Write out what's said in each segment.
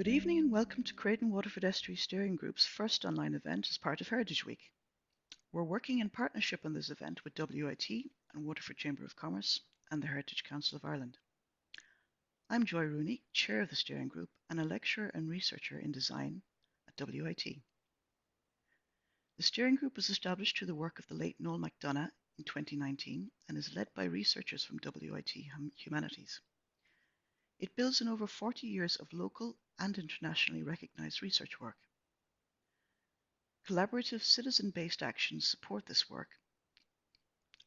Good evening and welcome to Creadan Waterford Estuary Steering Group's first online event as part of Heritage Week. We're working in partnership on this event with WIT and Waterford Chamber of Commerce and the Heritage Council of Ireland. I'm Joy Rooney, Chair of the Steering Group and a lecturer and researcher in design at WIT. The Steering Group was established through the work of the late Noel McDonagh in 2019 and is led by researchers from WIT Humanities. It builds on over 40 years of local and internationally recognised research work. Collaborative citizen-based actions support this work.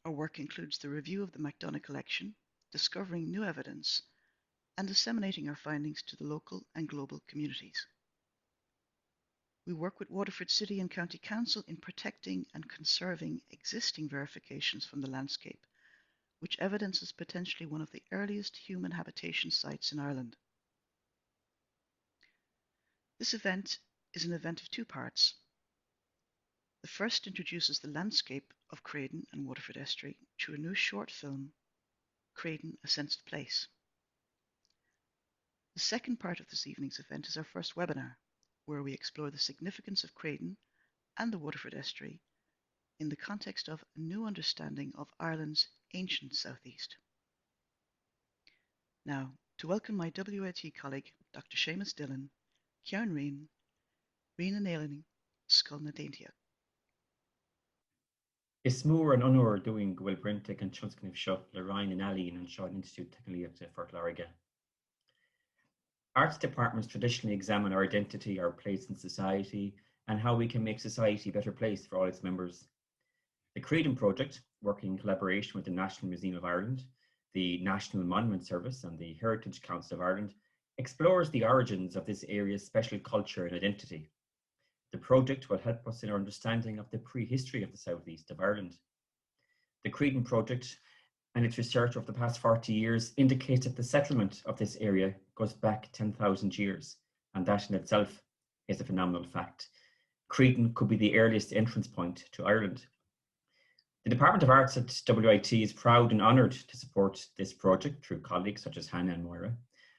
Our work includes the review of the McDonagh collection, discovering new evidence, and disseminating our findings to the local and global communities. We work with Waterford City and County Council in protecting and conserving existing verifications from the landscape, which evidences potentially one of the earliest human habitation sites in Ireland. This event is an event of two parts. The first introduces the landscape of Creadan and Waterford Estuary through a new short film, Creadan: A Sense of Place. The second part of this evening's event is our first webinar, where we explore the significance of Creadan and the Waterford Estuary in the context of a new understanding of Ireland's ancient southeast. Now, to welcome my WIT colleague, Dr. Seamus Dillon, Ciaran Reen, Rina Nailani, Sculna Daintia. Is mór an onóir doing go bhfuil brinte an tionscnamh seo le Ryan and Ali in an Sean Institute Technoliaachta Fort Larga. Arts departments traditionally examine our identity, our place in society, and how we can make society a better place for all its members. The Creadan project, working in collaboration with the National Museum of Ireland, the National Monument Service, and the Heritage Council of Ireland, explores the origins of this area's special culture and identity. The project will help us in our understanding of the prehistory of the southeast of Ireland. The Creadan project and its research over the past 40 years indicates that the settlement of this area goes back 10,000 years, and that in itself is a phenomenal fact. Creadan could be the earliest entrance point to Ireland. The Department of Arts at WIT is proud and honoured to support this project through colleagues such as Hannah and Moira.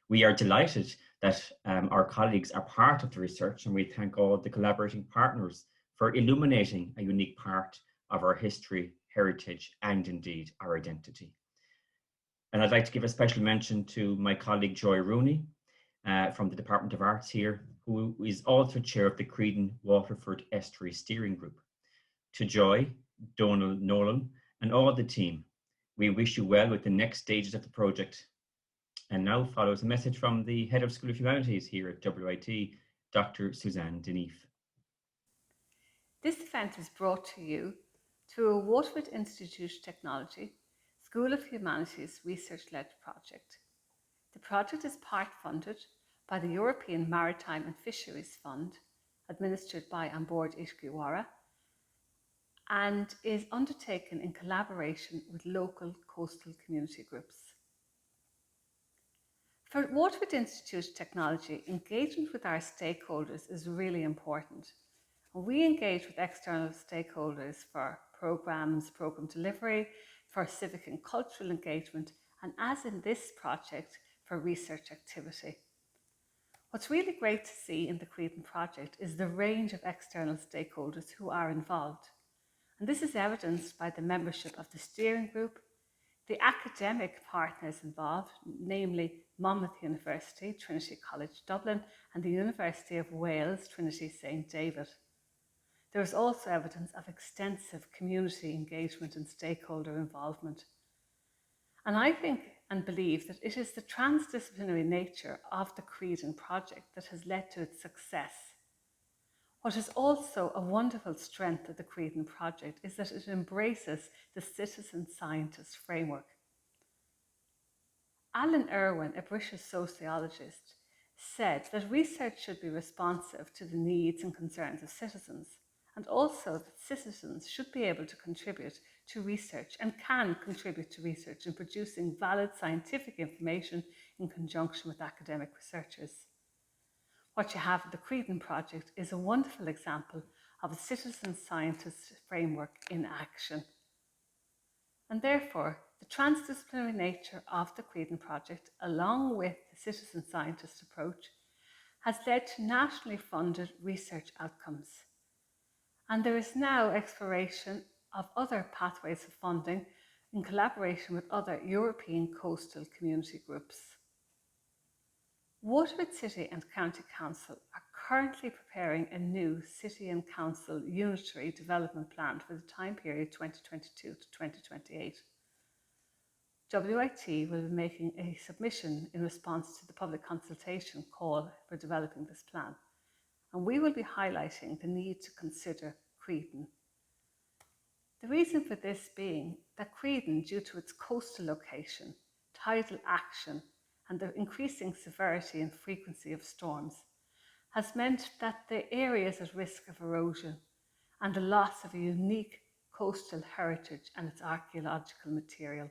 We are delighted that our colleagues are part of the research, and we thank all the collaborating partners for illuminating a unique part of our history, heritage, and indeed our identity. And I'd like to give a special mention to my colleague Joy Rooney from the Department of Arts here, who is also chair of the Creadan Waterford Estuary Steering Group. To Joy, Donal Nolan, and all the team, we wish you well with the next stages of the project. And now follows a message from the Head of School of Humanities here at WIT, Dr. Suzanne Deneve. This event is brought to you through a Waterford Institute of Technology, School of Humanities research-led project. The project is part-funded by the European Maritime and Fisheries Fund, administered by An Bord Iascaigh Mhara, and is undertaken in collaboration with local coastal community groups. For Waterford Institute of Technology, engagement with our stakeholders is really important. And we engage with external stakeholders for programmes, programme delivery, for civic and cultural engagement, and as in this project, for research activity. What's really great to see in the Creadan project is the range of external stakeholders who are involved. And this is evidenced by the membership of the steering group, the academic partners involved, namely Monmouth University, Trinity College Dublin, and the University of Wales, Trinity St David. There is also evidence of extensive community engagement and stakeholder involvement. And I think and believe that it is the transdisciplinary nature of the Creadan project that has led to its success. What is also a wonderful strength of the Creadan project is that it embraces the citizen scientist framework. Alan Irwin, a British sociologist, said that research should be responsive to the needs and concerns of citizens, and also that citizens should be able to contribute to research and can contribute to research in producing valid scientific information in conjunction with academic researchers. What you have at the Creadan project is a wonderful example of a citizen scientist framework in action. And therefore, the transdisciplinary nature of the Creadan project, along with the citizen scientist approach, has led to nationally funded research outcomes. And there is now exploration of other pathways of funding in collaboration with other European coastal community groups. Waterford City and County Council are currently preparing a new City and Council Unitary Development Plan for the time period 2022 to 2028. WIT will be making a submission in response to the public consultation call for developing this plan, and we will be highlighting the need to consider Creadan. The reason for this being that Creadan, due to its coastal location, tidal action, and the increasing severity and frequency of storms, has meant that the area is at risk of erosion and the loss of a unique coastal heritage and its archaeological material.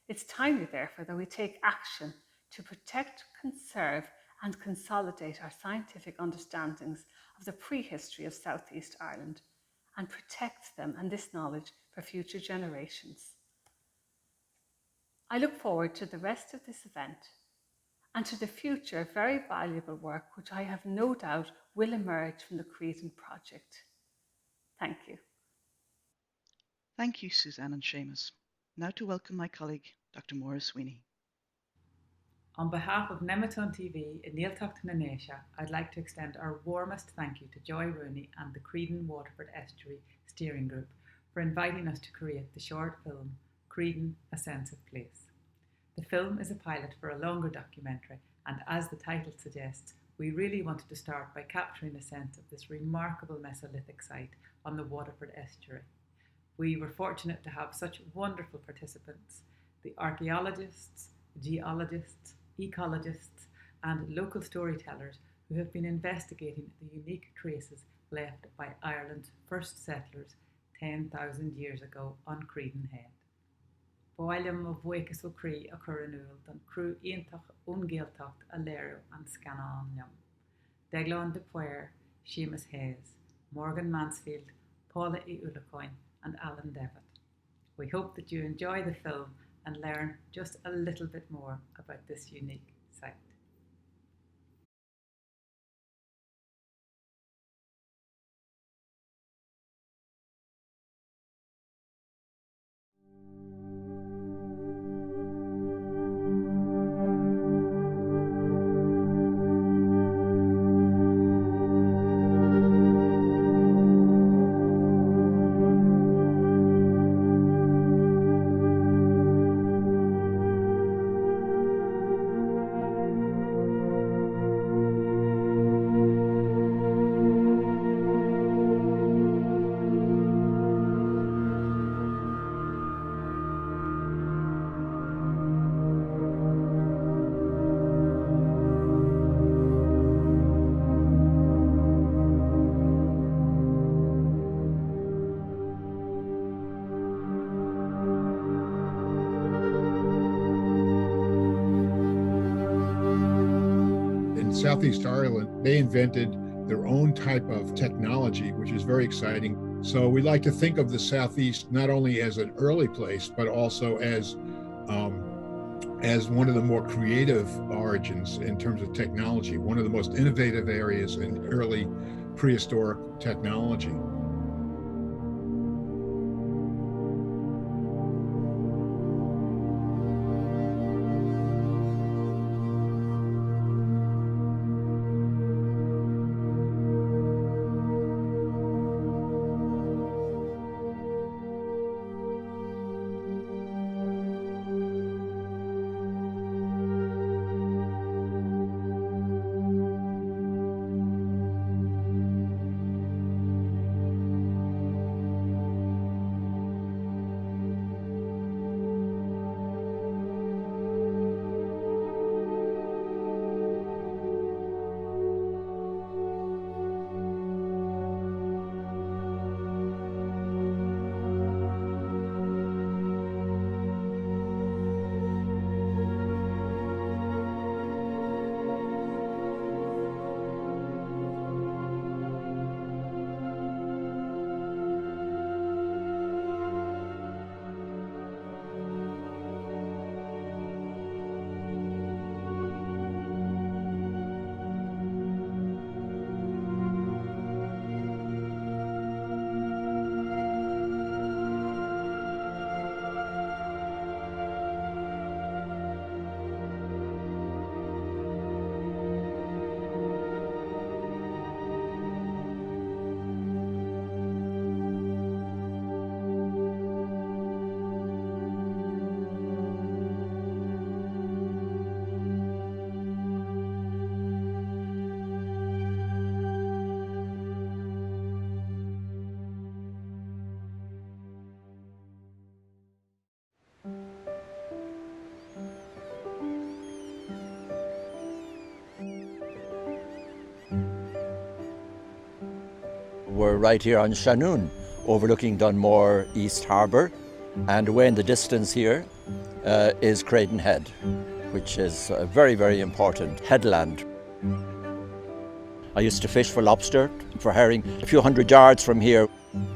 It's timely, therefore, that we take action to protect, conserve, and consolidate our scientific understandings of the prehistory of South East Ireland and protect them and this knowledge for future generations. I look forward to the rest of this event and to the future very valuable work which I have no doubt will emerge from the Creadan project. Thank you. Thank you, Suzanne and Seamus. Now to welcome my colleague, Dr. Maura Sweeney. On behalf of Nematun TV in Níl na Néise, I'd like to extend our warmest thank you to Joy Rooney and the Creadan Waterford Estuary Steering Group for inviting us to create the short film Creadan, A Sense of Place. The film is a pilot for a longer documentary, and as the title suggests, we really wanted to start by capturing a sense of this remarkable Mesolithic site on the Waterford Estuary. We were fortunate to have such wonderful participants, the archaeologists, geologists, ecologists, and local storytellers who have been investigating the unique traces left by Ireland's first settlers 10,000 years ago on Creadan Head. Báilm of Wake's O'Cree a Curranúil don Crew Iontach Ungéaltacht a Lero and Scanánliam. Deglan de Puer, Seamus Hayes, Morgan Mansfield, Paula E. Ullacoin, and Alan Devitt. We hope that you enjoy the film and learn just a little bit more about this unique site. Southeast Ireland, they invented their own type of technology, which is very exciting. So we like to think of the Southeast not only as an early place, but also as one of the more creative origins in terms of technology, one of the most innovative areas in early prehistoric technology. We're right here on Shannoon, overlooking Dunmore East Harbour, and away in the distance here is Creadan Head, which is a very, very important headland. I used to fish for lobster, for herring, a few hundred yards from here.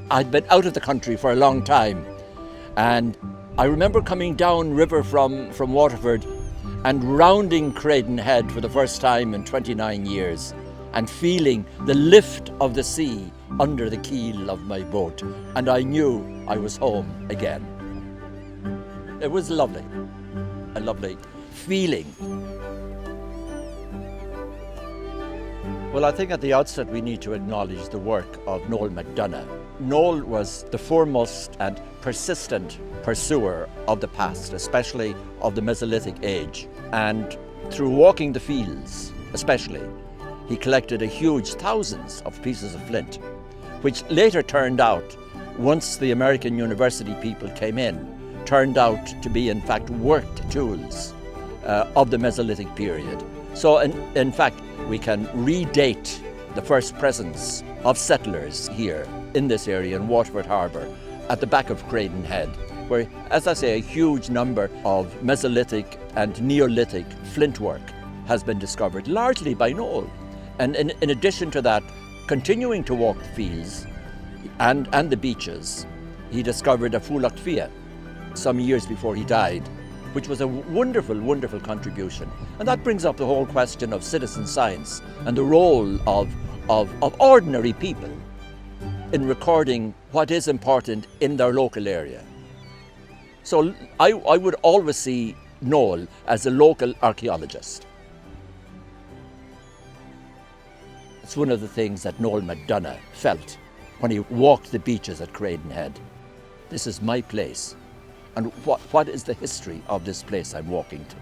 I'd been out of the country for a long time, and I remember coming down river from Waterford and rounding Creadan Head for the first time in 29 years and feeling the lift of the sea under the keel of my boat, and I knew I was home again. It was lovely, a lovely feeling. Well, I think at the outset we need to acknowledge the work of Noel McDonough. Noel was the foremost and persistent pursuer of the past, especially of the Mesolithic age. And through walking the fields, especially, he collected a huge thousands of pieces of flint, which later turned out, once the American university people came in, turned out to be in fact worked tools of the Mesolithic period. So in fact, we can redate the first presence of settlers here in this area in Waterford Harbour at the back of Creadan Head, where, as I say, a huge number of Mesolithic and Neolithic flint work has been discovered, largely by Noel. And in addition to that, continuing to walk the fields and the beaches, he discovered a Fuacht Fia some years before he died, which was a wonderful, wonderful contribution. And that brings up the whole question of citizen science and the role of ordinary people in recording what is important in their local area. So I would always see Noel as a local archaeologist. It's one of the things that Noel McDonough felt when he walked the beaches at Creadan Head. This is my place. And what is the history of this place I'm walking to?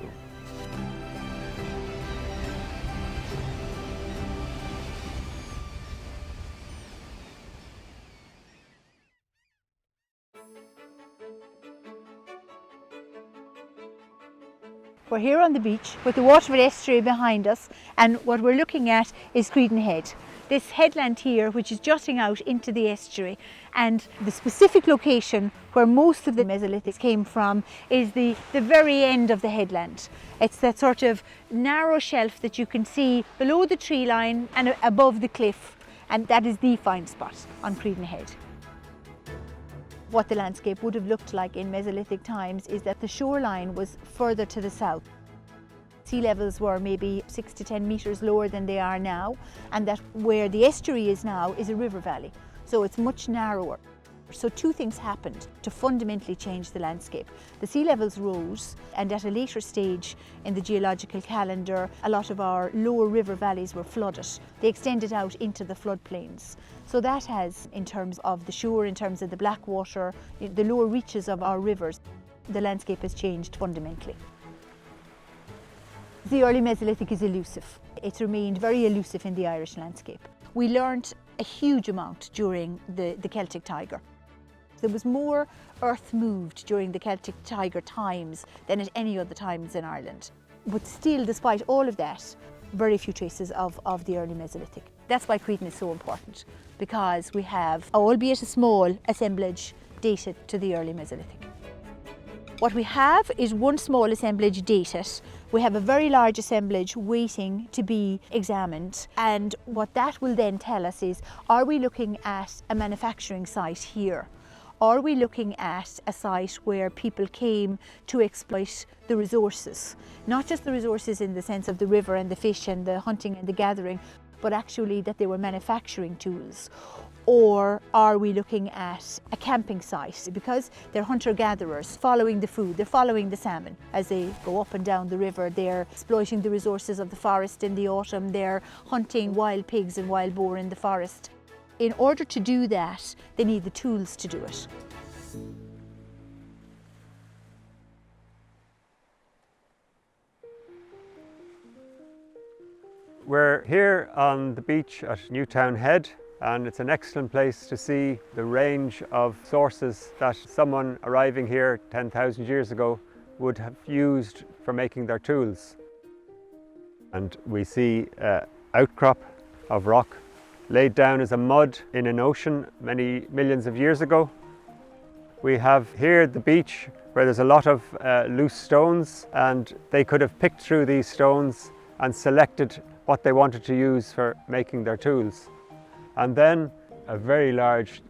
We're here on the beach with the Waterford Estuary behind us, and what we're looking at is Creadan Head. This headland here, which is jutting out into the estuary, and the specific location where most of the Mesolithics came from is the very end of the headland. It's that sort of narrow shelf that you can see below the tree line and above the cliff, and that is the find spot on Creadan Head. What the landscape would have looked like in Mesolithic times is that the shoreline was further to the south. Sea levels were maybe 6 to 10 metres lower than they are now, and that where the estuary is now is a river valley, so it's much narrower. So two things happened to fundamentally change the landscape. The sea levels rose, and at a later stage in the geological calendar, a lot of our lower river valleys were flooded. They extended out into the floodplains. So that has, in terms of the shore, in terms of the black water, the lower reaches of our rivers, the landscape has changed fundamentally. The early Mesolithic is elusive. It's remained very elusive in the Irish landscape. We learnt a huge amount during the Celtic Tiger. There was more earth moved during the Celtic Tiger times than at any other times in Ireland. But still, despite all of that, very few traces of the early Mesolithic. That's why Creadan is so important, because we have, albeit a small assemblage, dated to the early Mesolithic. What we have is one small assemblage dated. We have a very large assemblage waiting to be examined, and what that will then tell us is, are we looking at a manufacturing site here? Are we looking at a site where people came to exploit the resources? Not just the resources in the sense of the river and the fish and the hunting and the gathering, but actually that they were manufacturing tools. Or are we looking at a camping site? Because they're hunter-gatherers following the food, they're following the salmon as they go up and down the river, they're exploiting the resources of the forest in the autumn, they're hunting wild pigs and wild boar in the forest. In order to do that, they need the tools to do it. We're here on the beach at Newtown Head, and it's an excellent place to see the range of sources that someone arriving here 10,000 years ago would have used for making their tools. And we see an outcrop of rock laid down as a mud in an ocean many millions of years ago. We have here the beach where there's a lot of loose stones, and they could have picked through these stones and selected what they wanted to use for making their tools. And then a very large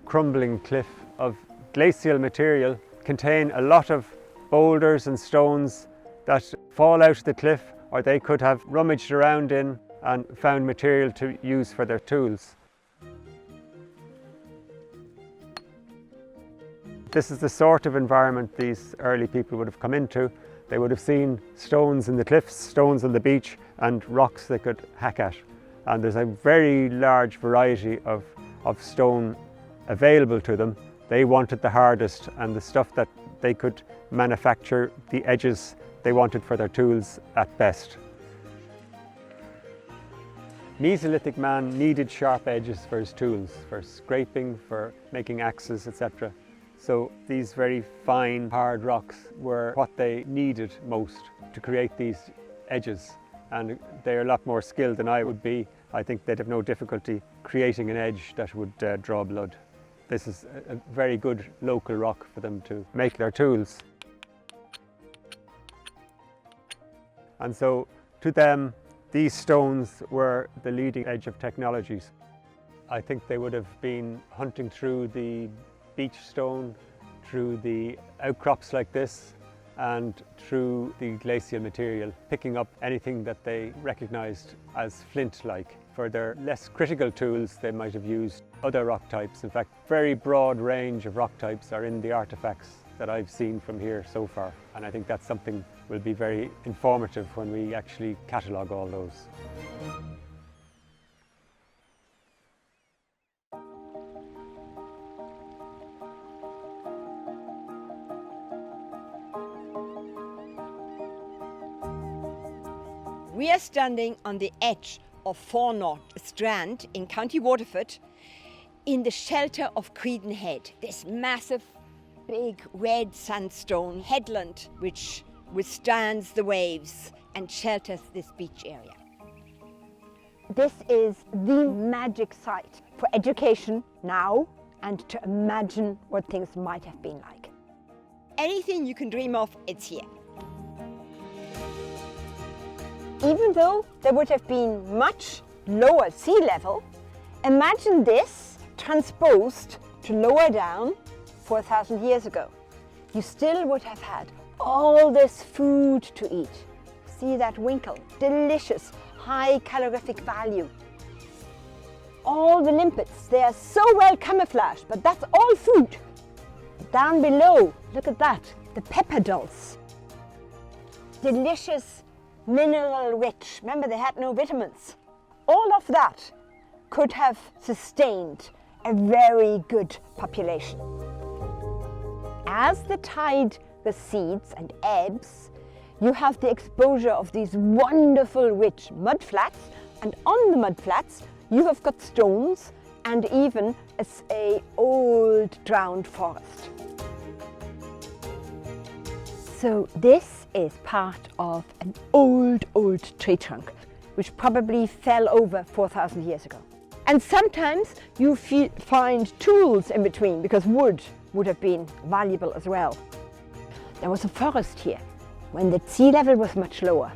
crumbling cliff of glacial material contain a lot of boulders and stones that fall out of the cliff, or they could have rummaged around in and found material to use for their tools. This is the sort of environment these early people would have come into. They would have seen stones in the cliffs, stones on the beach, and rocks they could hack at. And there's a very large variety of stone available to them. They wanted the hardest and the stuff that they could manufacture the edges they wanted for their tools at best. Mesolithic man needed sharp edges for his tools, for scraping, for making axes, etc. So these very fine, hard rocks were what they needed most to create these edges. And they're a lot more skilled than I would be. I think they'd have no difficulty creating an edge that would draw blood. This is a very good local rock for them to make their tools. And so to them, these stones were the leading edge of technologies. I think they would have been hunting through the beach stone, through the outcrops like this, and through the glacial material, picking up anything that they recognized as flint-like. For their less critical tools, they might have used other rock types. In fact, very broad range of rock types are in the artifacts that I've seen from here so far. And I think that's something will be very informative when we actually catalogue all those. We are standing on the edge of Waterford Strand in County Waterford in the shelter of Creadan Head, this massive big red sandstone headland which withstands the waves and shelters this beach area. This is the magic site for education now and to imagine what things might have been like. Anything you can dream of, it's here. Even though there would have been much lower sea level, imagine this transposed to lower down 4,000 years ago. You still would have had all this food to eat. See that winkle, delicious, high calorific value. All the limpets, they are so well camouflaged, but that's all food. Down below, look at that, the pepper dulse. Delicious, mineral rich. Remember, they had no vitamins. All of that could have sustained a very good population. As the tide recedes and ebbs, you have the exposure of these wonderful rich mudflats, and on the mudflats you have got stones and even an old drowned forest. So this is part of an old tree trunk which probably fell over 4,000 years ago. And sometimes you find tools in between because wood would have been valuable as well. There was a forest here when the sea level was much lower.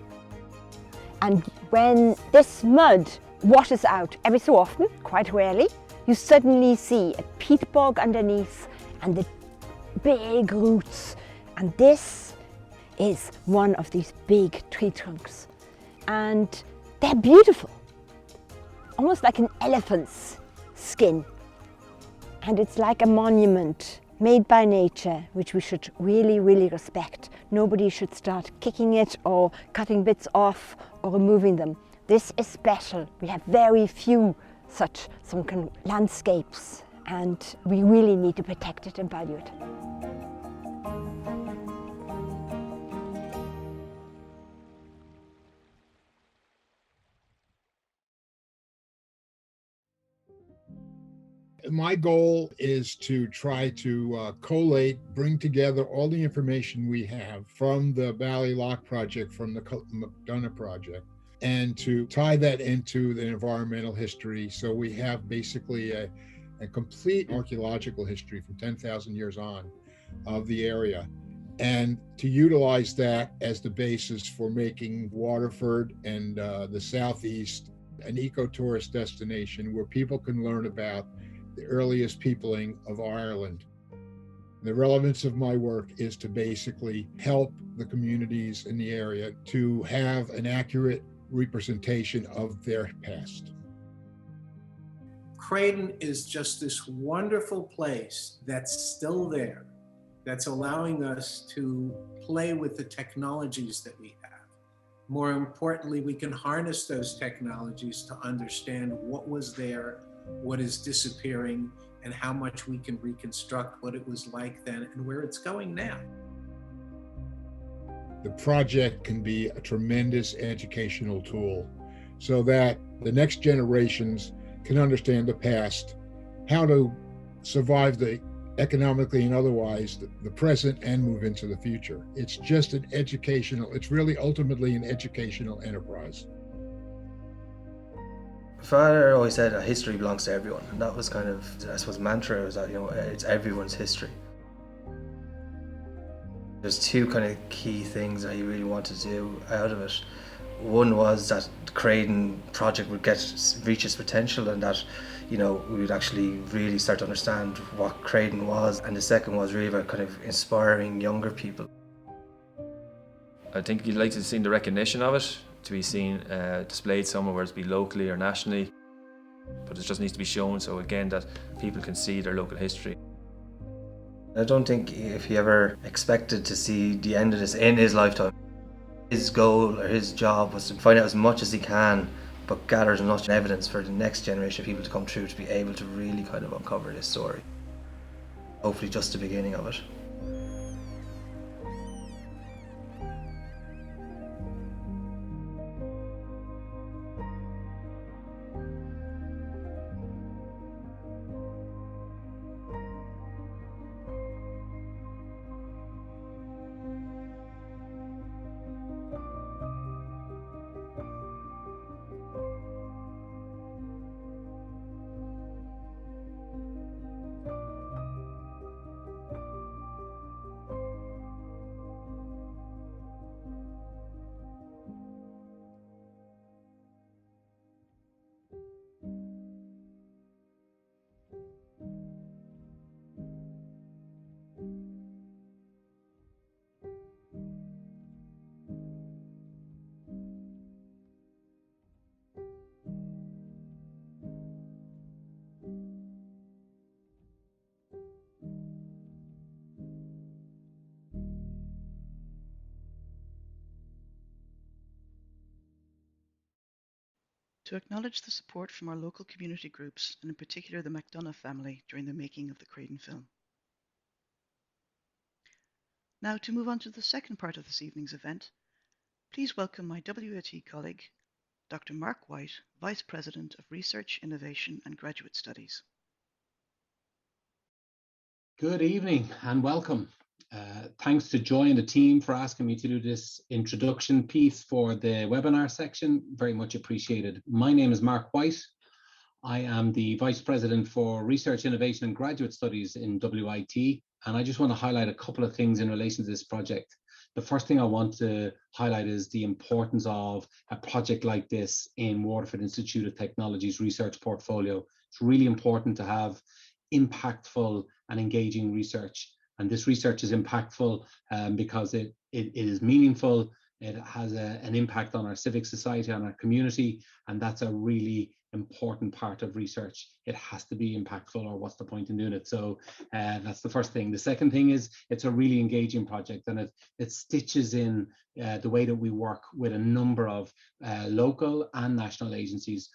And when this mud washes out every so often, quite rarely, you suddenly see a peat bog underneath and the big roots. And this is one of these big tree trunks. And they're beautiful, almost like an elephant's skin. And it's like a monument made by nature, which we should really, really respect. Nobody should start kicking it or cutting bits off or removing them. This is special. We have very few such sunken landscapes, and we really need to protect it and value it. My goal is to try to collate, bring together all the information we have from the Valley Lock project, from the McDonough project, and to tie that into the environmental history. So we have basically a complete archaeological history from 10,000 years on of the area, and to utilize that as the basis for making Waterford and the Southeast an eco-tourist destination where people can learn about the earliest peopling of Ireland. The relevance of my work is to basically help the communities in the area to have an accurate representation of their past. Creadan is just this wonderful place that's still there, that's allowing us to play with the technologies that we have. More importantly, we can harness those technologies to understand what was there, what is disappearing, and how much we can reconstruct what it was like then and where it's going now. The project can be a tremendous educational tool so that the next generations can understand the past, how to survive the economically and otherwise the present and move into the future. It's just an educational, it's really ultimately an educational enterprise. Father always said that history belongs to everyone, and that was kind of, I suppose, mantra was that, you know, it's everyone's history. There's two kind of key things that he really wanted to do out of it. One was that the Creadan project would reach its potential, and that, you know, we would actually really start to understand what Creadan was. And the second was really about kind of inspiring younger people. I think you'd like to see the recognition of it, to be seen displayed somewhere, whether it be locally or nationally. But it just needs to be shown, so again, that people can see their local history. I don't think if he ever expected to see the end of this in his lifetime. His goal or his job was to find out as much as he can, but gather as much evidence for the next generation of people to come through to be able to really kind of uncover this story. Hopefully just the beginning of it. To acknowledge the support from our local community groups, and in particular the McDonough family, during the making of the Creadan film. Now, to move on to the second part of this evening's event, please welcome my WIT colleague, Dr. Mark White, Vice President of Research, Innovation and Graduate Studies. Good evening and welcome. Thanks to Joy and the team for asking me to do this introduction piece for the webinar section. Very much appreciated. My name is Mark White. I am the Vice President for Research, Innovation and Graduate Studies in WIT, and I just want to highlight a couple of things in relation to this project. The first thing I want to highlight is the importance of a project like this in Waterford Institute of Technology's research portfolio. It's really important to have impactful and engaging research. And this research is impactful because it is meaningful, it has an impact on our civic society, on our community, and that's a really important part of research. It has to be impactful, or what's the point in doing it? So that's the first thing. The second thing is it's a really engaging project, and it stitches in the way that we work with a number of local and national agencies.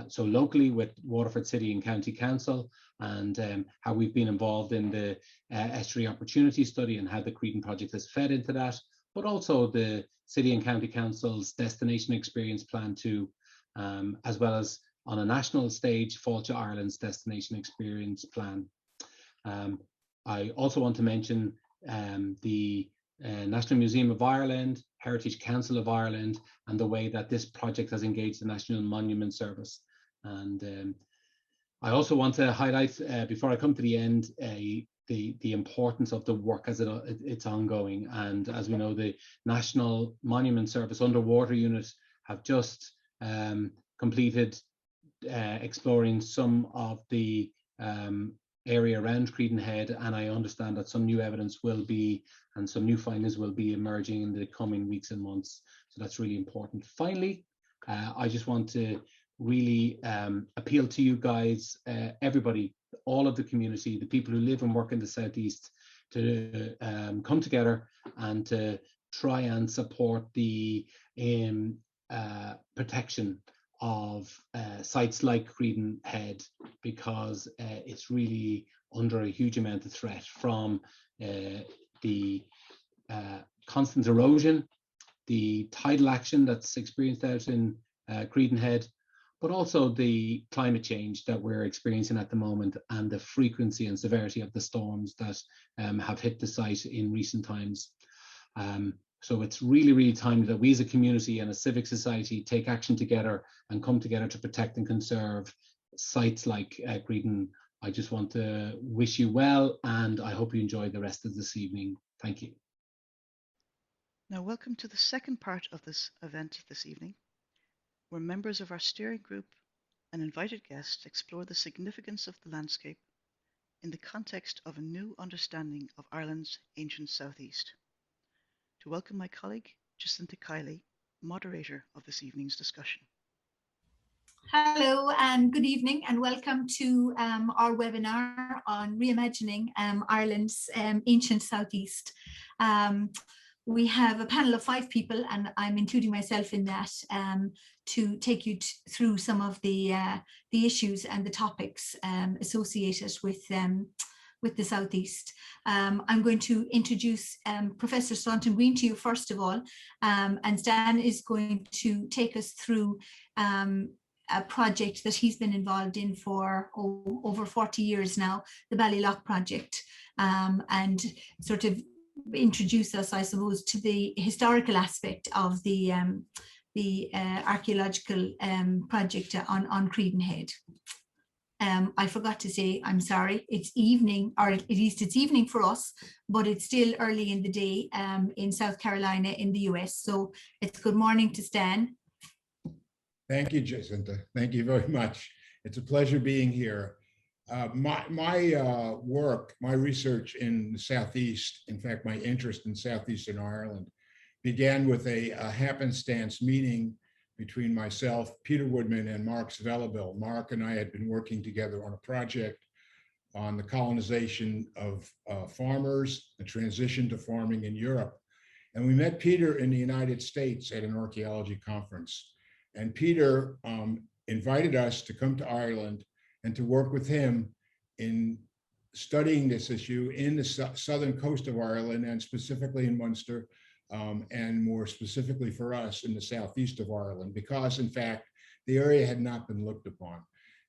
So locally with Waterford City and County Council, and how we've been involved in the Estuary Opportunity Study and how the Creadan project has fed into that, but also the City and County Council's Destination Experience Plan 2, as well as on a national stage, Fáilte Ireland's Destination Experience Plan. I also want to mention the National Museum of Ireland, Heritage Council of Ireland, and the way that this project has engaged the National Monument Service. And I also want to highlight, before I come to the end, the importance of the work as it's ongoing. And as we know, the National Monument Service Underwater Unit have just completed exploring some of the area around Creadan Head, and I understand that some new evidence will be, and some new findings will be emerging in the coming weeks and months. So that's really important. Finally, I just want to really appeal to you guys, everybody, all of the community, the people who live and work in the Southeast, to come together and to try and support the protection of sites like Creadan Head, because it's really under a huge amount of threat from the constant erosion, the tidal action that's experienced out in Creadan Head, but also the climate change that we're experiencing at the moment, and the frequency and severity of the storms that have hit the site in recent times. So it's really, really time that we as a community and a civic society take action together and come together to protect and conserve sites like Creadan. I just want to wish you well, and I hope you enjoy the rest of this evening. Thank you. Now, welcome to the second part of this event this evening, where members of our steering group and invited guests explore the significance of the landscape in the context of a new understanding of Ireland's ancient southeast. To welcome my colleague, Jacinta Kiley, moderator of this evening's discussion. Hello and good evening, and welcome to our webinar on reimagining Ireland's ancient southeast. We have a panel of 5 people, and I'm including myself in that, to take you through some of the issues and the topics associated with the Southeast. I'm going to introduce Professor Staunton Green to you first of all, and Stan is going to take us through a project that he's been involved in for over 40 years now, the Ballylough project, and sort of introduce us, I suppose, to the historical aspect of the archaeological project on Creadan Head. I forgot to say, I'm sorry, it's evening, or at least it's evening for us, but it's still early in the day in South Carolina in the US. So it's good morning to Stan. Thank you, Jacinta. Thank you very much. It's a pleasure being here. My work, my research in the Southeast, in fact, my interest in Southeastern Ireland, began with a happenstance meeting between myself, Peter Woodman, and Mark Svellabille. Mark and I had been working together on a project on the colonization of farmers, the transition to farming in Europe. And we met Peter in the United States at an archaeology conference. And Peter invited us to come to Ireland and to work with him in studying this issue in the southern coast of Ireland, and specifically in Munster, and more specifically for us in the southeast of Ireland, because in fact, the area had not been looked upon.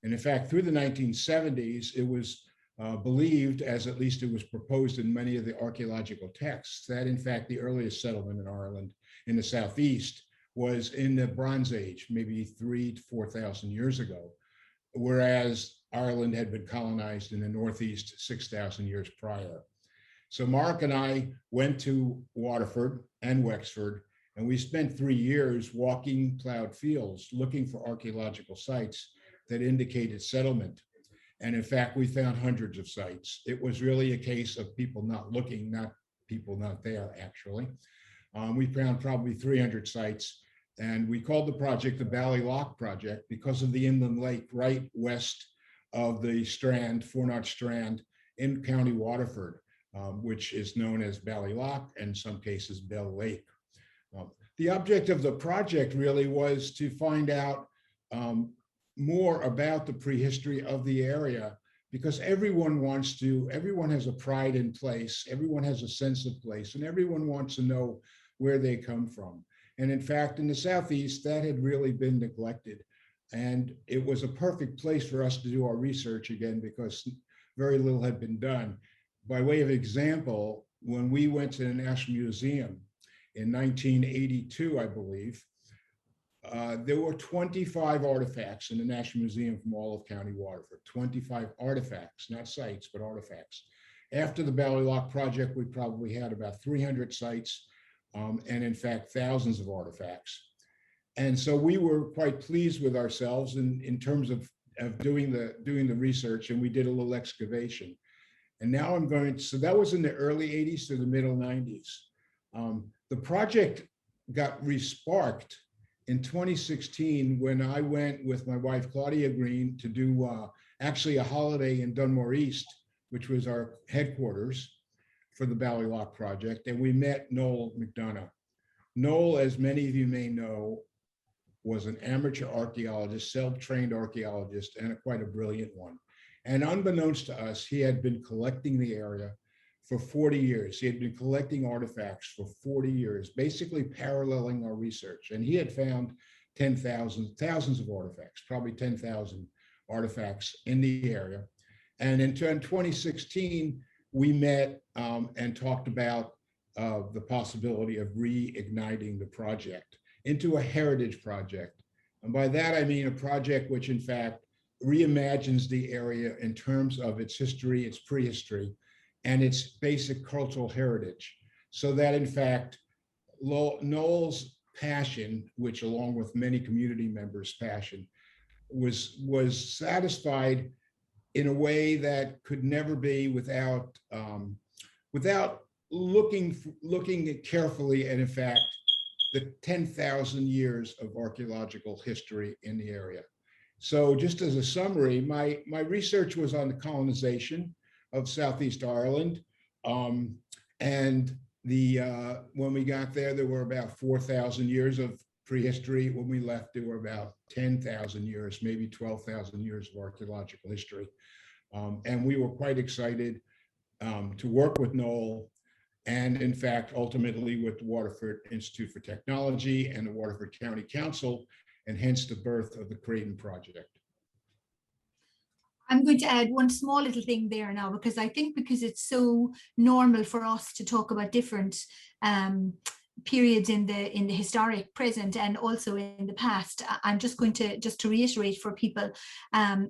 And in fact, through the 1970s, it was believed, as at least it was proposed in many of the archaeological texts, that in fact, the earliest settlement in Ireland in the southeast was in the Bronze Age, maybe 3,000 to 4,000 years ago, whereas Ireland had been colonized in the Northeast 6,000 years prior. So Mark and I went to Waterford and Wexford, and we spent 3 years walking plowed fields, looking for archaeological sites that indicated settlement. And in fact, we found hundreds of sites. It was really a case of people not looking, not people not there, actually. We found probably 300 sites, and we called the project the Ballylough Project because of the inland lake right west of the Strand, Fournot Strand, in County Waterford, which is known as Ballylough, and in some cases Bell Lake. The object of the project really was to find out more about the prehistory of the area, because everyone has a pride in place, everyone has a sense of place, and everyone wants to know where they come from. And in fact, in the Southeast, that had really been neglected. And it was a perfect place for us to do our research again, because very little had been done. By way of example, when we went to the National Museum in 1982, I believe, there were 25 artifacts in the National Museum from all of County Waterford, 25 artifacts, not sites, but artifacts. After the Ballylock project, we probably had about 300 sites, and in fact, thousands of artifacts. And so we were quite pleased with ourselves in terms of doing the research, and we did a little excavation. And now so that was in the early 80s to the middle 90s. The project got re-sparked in 2016 when I went with my wife, Claudia Green, to do actually a holiday in Dunmore East, which was our headquarters for the Ballylock project. And we met Noel McDonough. Noel, as many of you may know, was an amateur archaeologist, self-trained archaeologist, and quite a brilliant one. And unbeknownst to us, he had been collecting the area for 40 years. He had been collecting artifacts for 40 years, basically paralleling our research. And he had found thousands of artifacts, probably 10,000 artifacts in the area. And in 2016, we met and talked about the possibility of reigniting the project into a heritage project. And by that, I mean a project which in fact reimagines the area in terms of its history, its prehistory, and its basic cultural heritage. So that in fact, Noel's passion, which along with many community members' passion, was satisfied in a way that could never be without looking carefully at, in fact, the 10,000 years of archaeological history in the area. So just as a summary, my research was on the colonization of Southeast Ireland. And when we got there were about 4,000 years of prehistory. When we left, there were about 10,000 years, maybe 12,000 years of archaeological history. And we were quite excited to work with Noel, and in fact, ultimately with the Waterford Institute for Technology and the Waterford County Council, and hence the birth of the Creadan project. I'm going to add one small little thing there now, because I think because it's so normal for us to talk about different periods in the historic present and also in the past, I'm just going to reiterate for people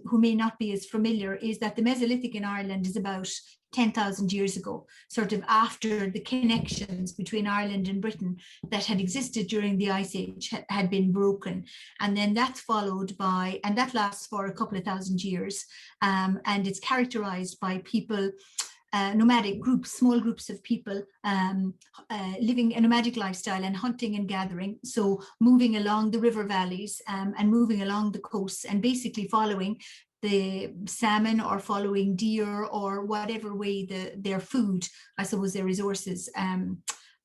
who may not be as familiar, is that the Mesolithic in Ireland is about 10,000 years ago, sort of after the connections between Ireland and Britain that had existed during the Ice Age had been broken. And then that's followed by, and that lasts for a couple of thousand years, and it's characterized by people, nomadic groups, small groups of people living a nomadic lifestyle and hunting and gathering. So moving along the river valleys and moving along the coasts and basically following the salmon or following deer or whatever way their food, I suppose their resources,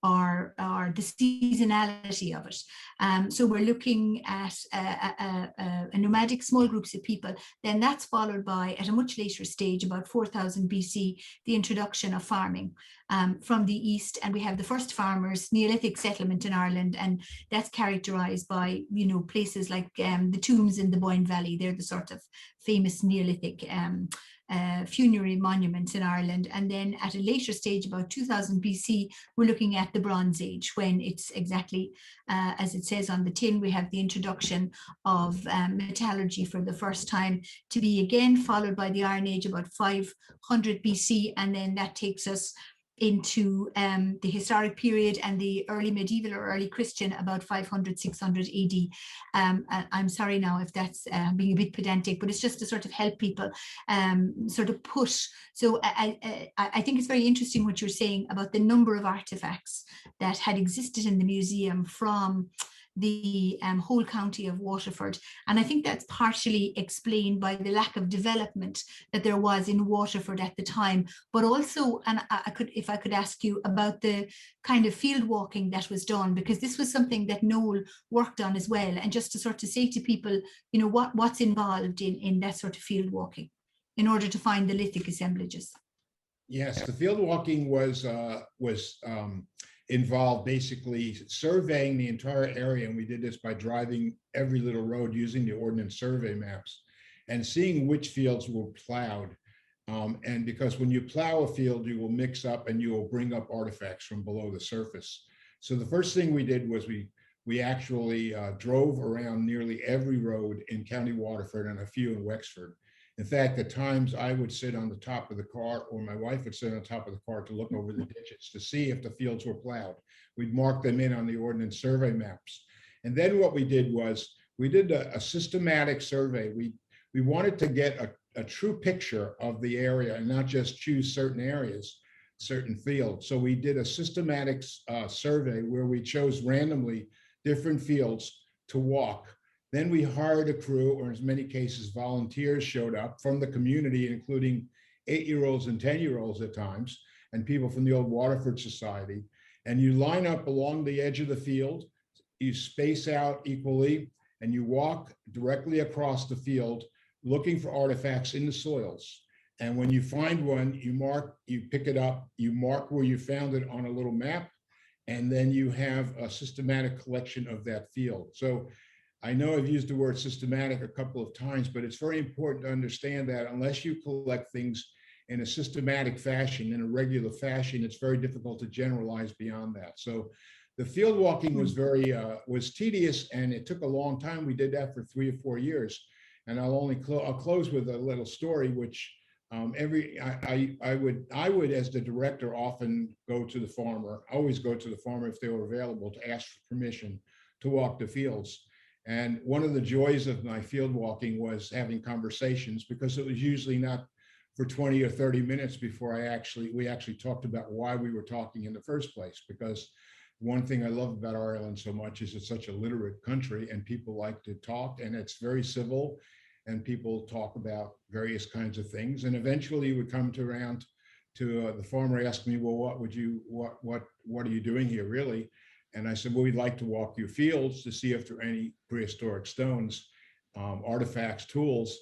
or the seasonality of it. So we're looking at a nomadic small groups of people. Then that's followed by, at a much later stage, about 4000 BC, the introduction of farming from the east. And we have the first farmers, Neolithic settlement in Ireland, and that's characterized by, you know, places like the tombs in the Boyne Valley. They're the sort of famous Neolithic funerary monuments in Ireland. And then at a later stage, about 2000 BC, we're looking at the Bronze Age, when it's exactly as it says on the tin. We have the introduction of metallurgy for the first time, to be again followed by the Iron Age about 500 BC, and then that takes us into the historic period and the early medieval or early Christian about 500, 600 AD. I'm sorry now if that's being a bit pedantic, but it's just to sort of help people sort of push. So I think it's very interesting what you're saying about the number of artifacts that had existed in the museum from the whole county of Waterford. And I think that's partially explained by the lack of development that there was in Waterford at the time, but also, and if I could ask you about the kind of field walking that was done, because this was something that Noel worked on as well, and just to sort of say to people, you know, what's involved in that sort of field walking in order to find the lithic assemblages. Yes, the field walking was involved basically surveying the entire area, and we did this by driving every little road using the Ordnance Survey maps and seeing which fields were plowed And because when you plow a field, you will mix up and you will bring up artifacts from below the surface. So the first thing we did was we actually drove around nearly every road in County Waterford and a few in Wexford. In fact, at times I would sit on the top of the car, or my wife would sit on top of the car to look over the ditches to see if the fields were plowed. We'd mark them in on the Ordnance Survey maps. And then what we did was we did a systematic survey. We wanted to get a true picture of the area and not just choose certain areas, certain fields. So we did a systematic survey where we chose randomly different fields to walk. Then we hired a crew, or in as many cases, volunteers showed up from the community, including 8-year-olds and 10-year-olds at times, and people from the old Waterford Society. And you line up along the edge of the field, you space out equally, and you walk directly across the field looking for artifacts in the soils. And when you find one, you mark, you pick it up, you mark where you found it on a little map, and then you have a systematic collection of that field. So I know I've used the word systematic a couple of times, but it's very important to understand that unless you collect things in a systematic fashion, in a regular fashion, it's very difficult to generalize beyond that. So the field walking was was tedious, and it took a long time. We did that for 3 or 4 years. And I'll close with a little story, which I would, as the director, often go to the farmer, always go to the farmer if they were available, to ask for permission to walk the fields. And one of the joys of my field walking was having conversations, because it was usually not for 20 or 30 minutes before we actually talked about why we were talking in the first place. Because one thing I love about Ireland so much is it's such a literate country, and people like to talk, and it's very civil, and people talk about various kinds of things. And eventually we come around to the farmer asked me, well, what are you doing here really? And I said, well, we'd like to walk your fields to see if there are any prehistoric stones, artifacts, tools.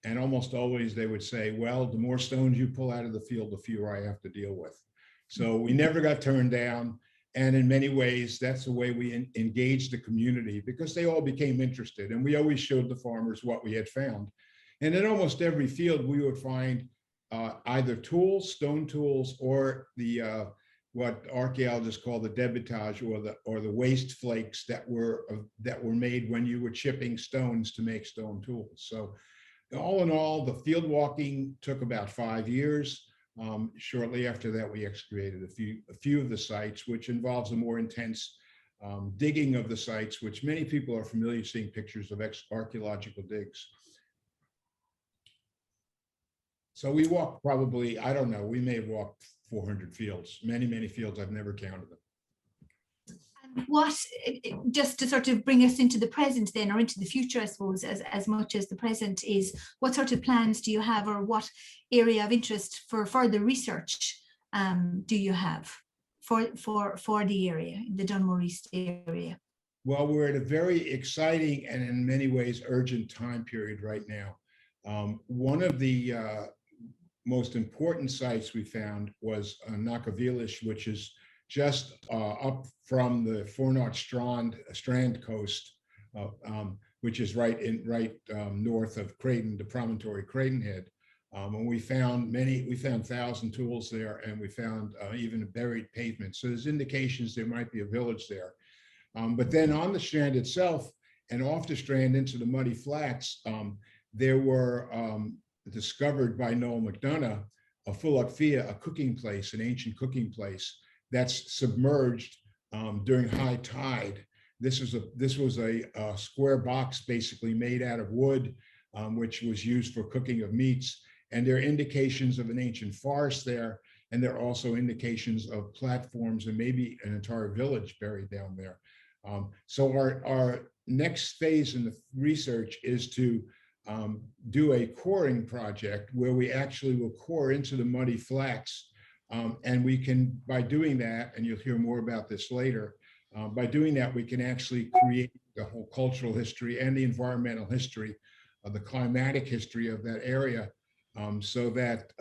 And almost always they would say, well, the more stones you pull out of the field, the fewer I have to deal with. So we never got turned down. And in many ways, that's the way we engaged the community, because they all became interested. And we always showed the farmers what we had found. And in almost every field, we would find either tools, stone tools, or the what archaeologists call the debitage, or the waste flakes that were made when you were chipping stones to make stone tools. So all in all, the field walking took about 5 years. Shortly after that, we excavated a few of the sites, which involves a more intense digging of the sites, which many people are familiar seeing pictures of archaeological digs. So we walked probably, I don't know, we may have walked 400 fields, many, many fields. I've never counted them. What, just to sort of bring us into the present then, or into the future, I suppose, as much as the present, is what sort of plans do you have, or what area of interest for further research do you have for the area, the Dunmore East area? Well, we're at a very exciting and in many ways urgent time period right now. One of the most important sites we found was Knockavilish, which is just up from the Fornart Strand coast, which is right north of Creadan, the promontory Creadan Head. And we found 1,000 tools there, and we found even a buried pavement. So there's indications there might be a village there. But then on the strand itself and off the strand into the muddy flats, there were discovered by Noel McDonough a Fulloch Fia, a cooking place, an ancient cooking place that's submerged during high tide. This was a square box basically made out of wood, which was used for cooking of meats. And there are indications of an ancient forest there. And there are also indications of platforms and maybe an entire village buried down there. So our next phase in the research is to do a coring project where we actually will core into the muddy flats. And we can, by doing that, and you'll hear more about this later, by doing that, we can actually create the whole cultural history and the environmental history, the climatic history of that area, so that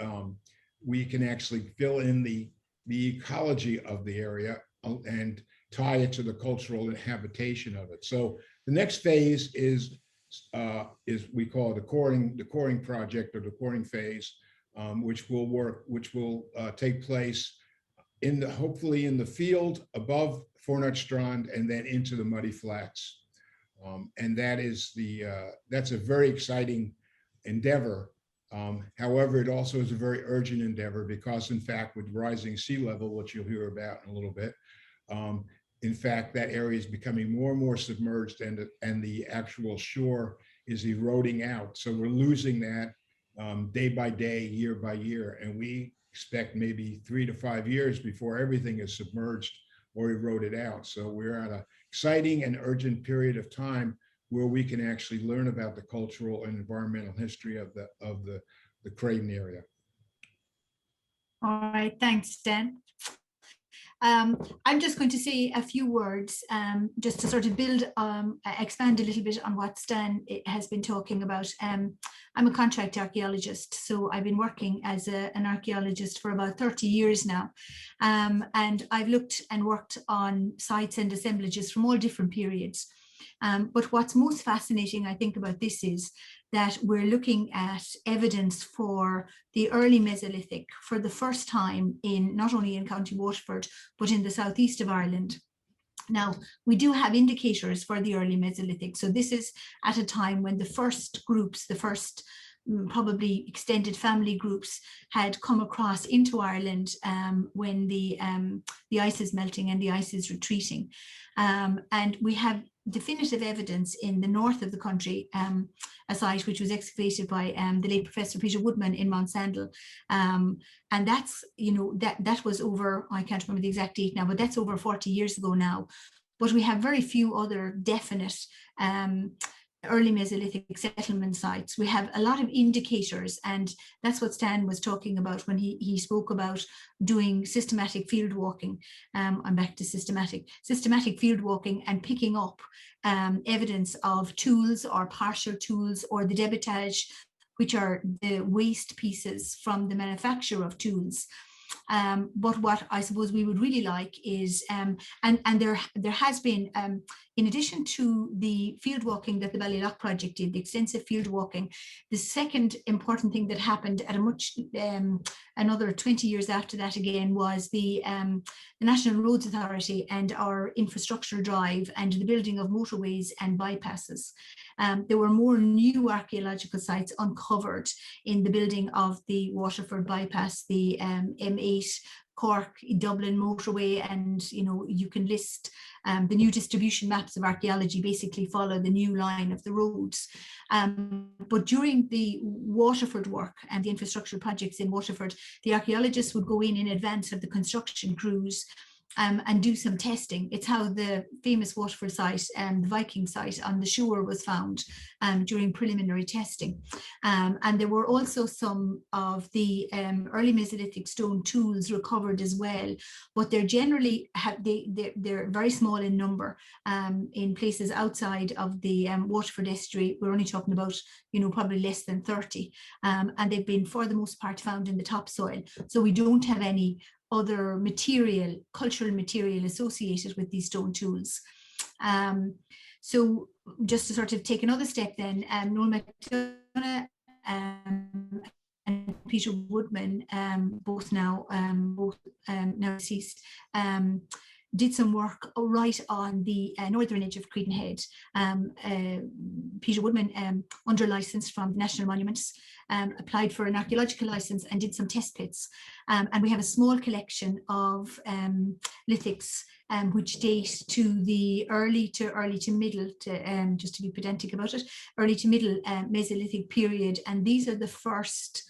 we can actually fill in the ecology of the area and tie it to the cultural habitation of it. So the next phase is we call it the coring project, or the coring phase, which will take place hopefully in the field above Fornarstrand and then into the muddy flats. And that's a very exciting endeavor. However, it also is a very urgent endeavor because, in fact, with rising sea level, which you'll hear about in a little bit, in fact, that area is becoming more and more submerged, and the actual shore is eroding out. So we're losing that day by day, year by year, and we expect maybe 3 to 5 years before everything is submerged or eroded out. So we're at an exciting and urgent period of time where we can actually learn about the cultural and environmental history of the Creadan area. All right, thanks, Dan. I'm just going to say a few words just to sort of expand a little bit on what Stan has been talking about. I'm a contract archaeologist, so I've been working as an archaeologist for about 30 years now. And I've looked and worked on sites and assemblages from all different periods. But what's most fascinating, I think, about this is that we're looking at evidence for the early Mesolithic for the first time not only in County Waterford, but in the southeast of Ireland. Now, we do have indicators for the early Mesolithic. So this is at a time when the first groups, probably extended family groups, had come across into Ireland when the ice is melting and the ice is retreating. And we have definitive evidence in the north of the country, a site which was excavated by the late Professor Peter Woodman in Mount Sandal. And that's, that was over, I can't remember the exact date now, but that's over 40 years ago now. But we have very few other definite early Mesolithic settlement sites. We have a lot of indicators, and that's what Stan was talking about when he spoke about doing systematic field walking. I'm back to systematic field walking and picking up evidence of tools or partial tools or the debitage, which are the waste pieces from the manufacture of tools. But what I suppose we would really like is, and there has been, in addition to the field walking that the Ballylough project did, the extensive field walking, the second important thing that happened at another 20 years after that again was the National Roads Authority and our infrastructure drive and the building of motorways and bypasses. There were more new archaeological sites uncovered in the building of the Waterford bypass, the M8 Cork Dublin motorway, and you can list the new distribution maps of archaeology basically follow the new line of the roads. But during the Waterford work and the infrastructure projects in Waterford, the archaeologists would go in advance of the construction crews and do some testing. It's how the famous Waterford site, the Viking site on the shore, was found during preliminary testing. And there were also some of the early Mesolithic stone tools recovered as well, but they're generally they're very small in number in places outside of the Waterford Estuary. We're only talking about probably less than 30, and they've been for the most part found in the topsoil. So we don't have any other cultural material associated with these stone tools. So just to sort of take another step then, Noel McDonough and Peter Woodman, both now deceased, did some work right on the northern edge of Creadan Head. Peter Woodman, under license from National Monuments, applied for an archaeological license and did some test pits. And we have a small collection of lithics which date to the early to middle, just to be pedantic about it, early to middle Mesolithic period. And these are the first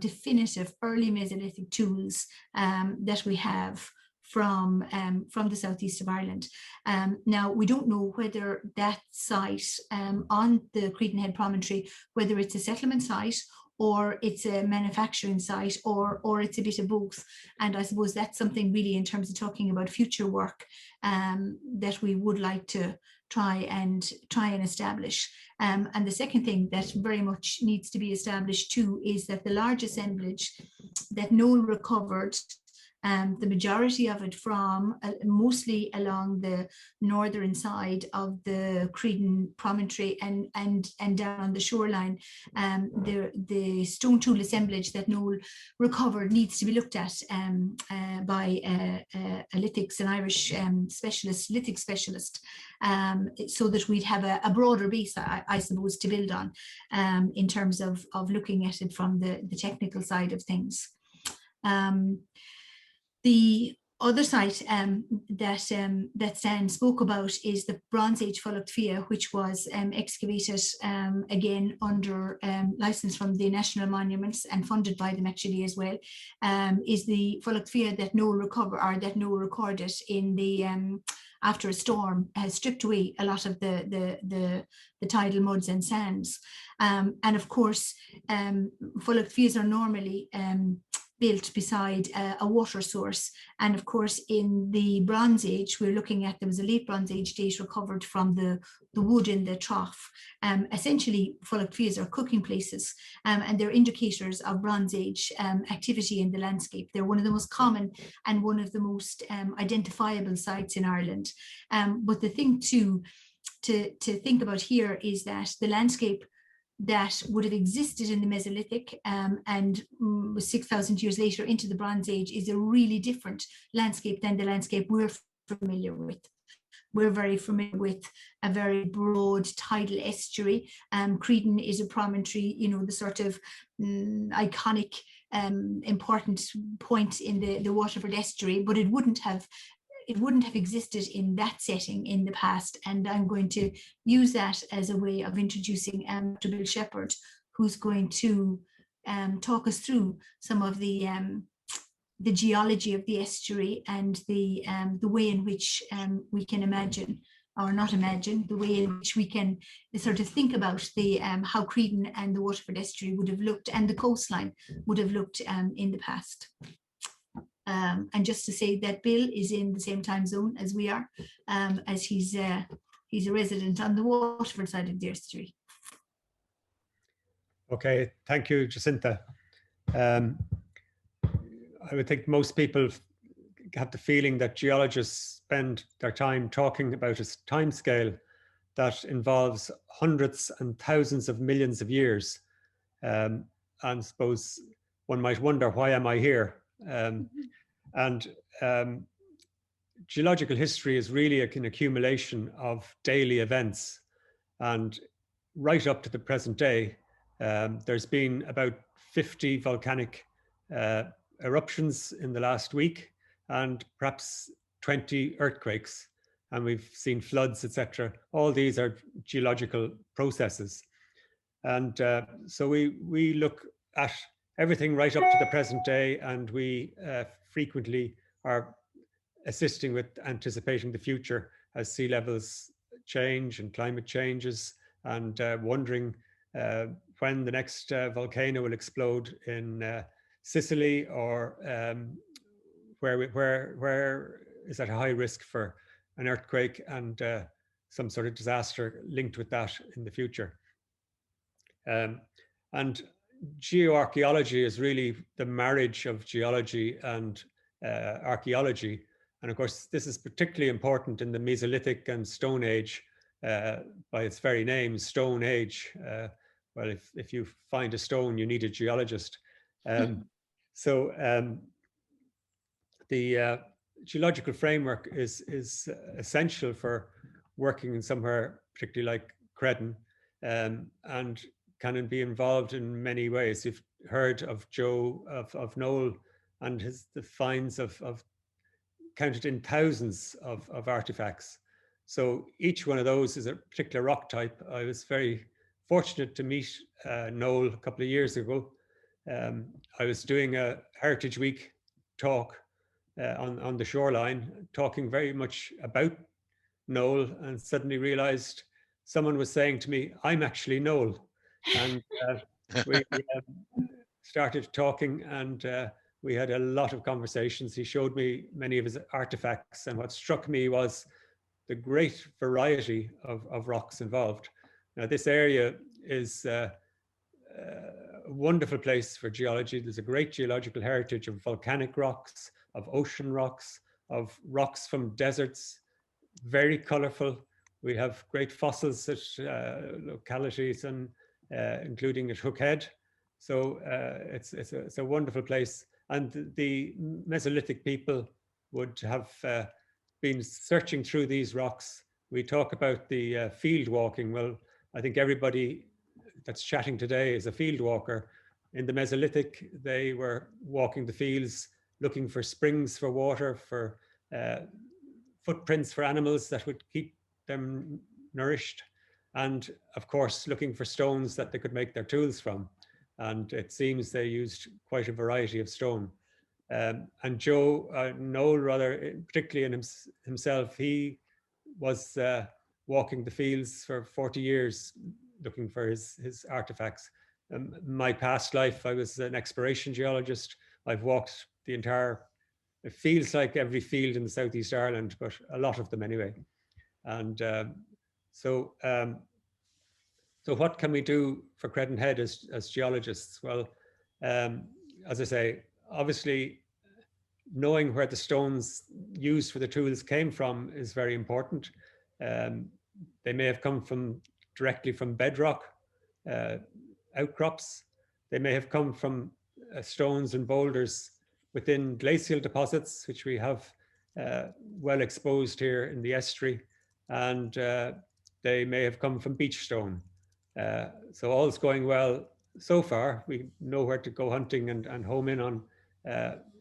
definitive early Mesolithic tools that we have from the southeast of Ireland. Now, we don't know whether that site on the Creadan Head promontory, whether it's a settlement site or it's a manufacturing site or it's a bit of both. And I suppose that's something really in terms of talking about future work that we would like to try and establish. And the second thing that very much needs to be established too is that the large assemblage that Noel recovered the majority of it from mostly along the northern side of the Creadan promontory and down on the shoreline. The stone tool assemblage that Noel recovered needs to be looked at by a lithics, an Irish specialist, lithic specialist, so that we'd have a broader base, I suppose, to build on in terms of looking at it from the technical side of things. The other site that Stan spoke about is the Bronze Age Fulacht Fia, which was excavated again under license from the National Monuments and funded by them actually as well. Is the Fulacht Fia that Noel recorded in the after a storm has stripped away a lot of the tidal muds and sands, and of course Fulacht Fias are normally built beside a water source. And of course, in the Bronze Age, we're looking at, there was a late Bronze Age date recovered from the wood in the trough. Essentially, Fulacht Fias are cooking places, and they're indicators of Bronze Age activity in the landscape. They're one of the most common and one of the most identifiable sites in Ireland. But the thing to think about here is that the landscape that would have existed in the Mesolithic and was 6,000 years later into the Bronze Age is a really different landscape than the landscape we're familiar with. We're very familiar with a very broad tidal estuary. Creadan is a promontory, you know, the sort of iconic, important point in the Waterford Estuary, but it wouldn't have existed in that setting in the past. And I'm going to use that as a way of introducing Dr. Bill Shepherd, who's going to talk us through some of the geology of the estuary and the way in which we can imagine, or not imagine, the way in which we can sort of think about the how Creadan and the Waterford Estuary would have looked, and the coastline would have looked in the past. And just to say that Bill is in the same time zone as we are, as he's a resident on the Waterford side of the estuary. Okay, thank you, Jacinta. I would think most people have the feeling that geologists spend their time talking about a timescale that involves hundreds and thousands of millions of years. And I suppose one might wonder, why am I here? Geological history is really an accumulation of daily events. And right up to the present day, there's been about 50 volcanic eruptions in the last week, and perhaps 20 earthquakes. And we've seen floods, etc. All these are geological processes. And so we look at everything right up to the present day, and we frequently are assisting with anticipating the future as sea levels change and climate changes, and wondering when the next volcano will explode in Sicily, or where is at a high risk for an earthquake and some sort of disaster linked with that in the future. And geoarchaeology is really the marriage of geology and archaeology. And of course, this is particularly important in the Mesolithic and Stone Age, by its very name, Stone Age. Well, if you find a stone, you need a geologist. So the geological framework is essential for working in somewhere particularly like Creadan, and can be involved in many ways. You've heard of Joe, of Noel, and the finds of counted in thousands of artifacts. So each one of those is a particular rock type. I was very fortunate to meet Noel a couple of years ago. I was doing a Heritage Week talk on the shoreline, talking very much about Noel, and suddenly realized someone was saying to me, "I'm actually Noel." And we started talking, and we had a lot of conversations. He showed me many of his artifacts, and what struck me was the great variety of rocks involved. Now, this area is a wonderful place for geology. There's a great geological heritage of volcanic rocks, of ocean rocks, of rocks from deserts, very colourful. We have great fossils at localities, and including at Hook Head. So it's a wonderful place. And the Mesolithic people would have been searching through these rocks. We talk about the field walking. Well, I think everybody that's chatting today is a field walker. In the Mesolithic, they were walking the fields, looking for springs for water, for footprints for animals that would keep them nourished, and of course looking for stones that they could make their tools from. And it seems they used quite a variety of stone. And Noel, rather particularly in himself, he was walking the fields for 40 years looking for his artifacts. My past life, I was an exploration geologist. I've walked the entire, it feels like every field in the Southeast Ireland, but a lot of them anyway. And so what can we do for Creadan Head as geologists? Well, as I say, obviously knowing where the stones used for the tools came from is very important. They may have come directly from bedrock outcrops. They may have come from stones and boulders within glacial deposits, which we have well exposed here in the estuary, and they may have come from beach stone. So all's going well so far. We know where to go hunting and home in on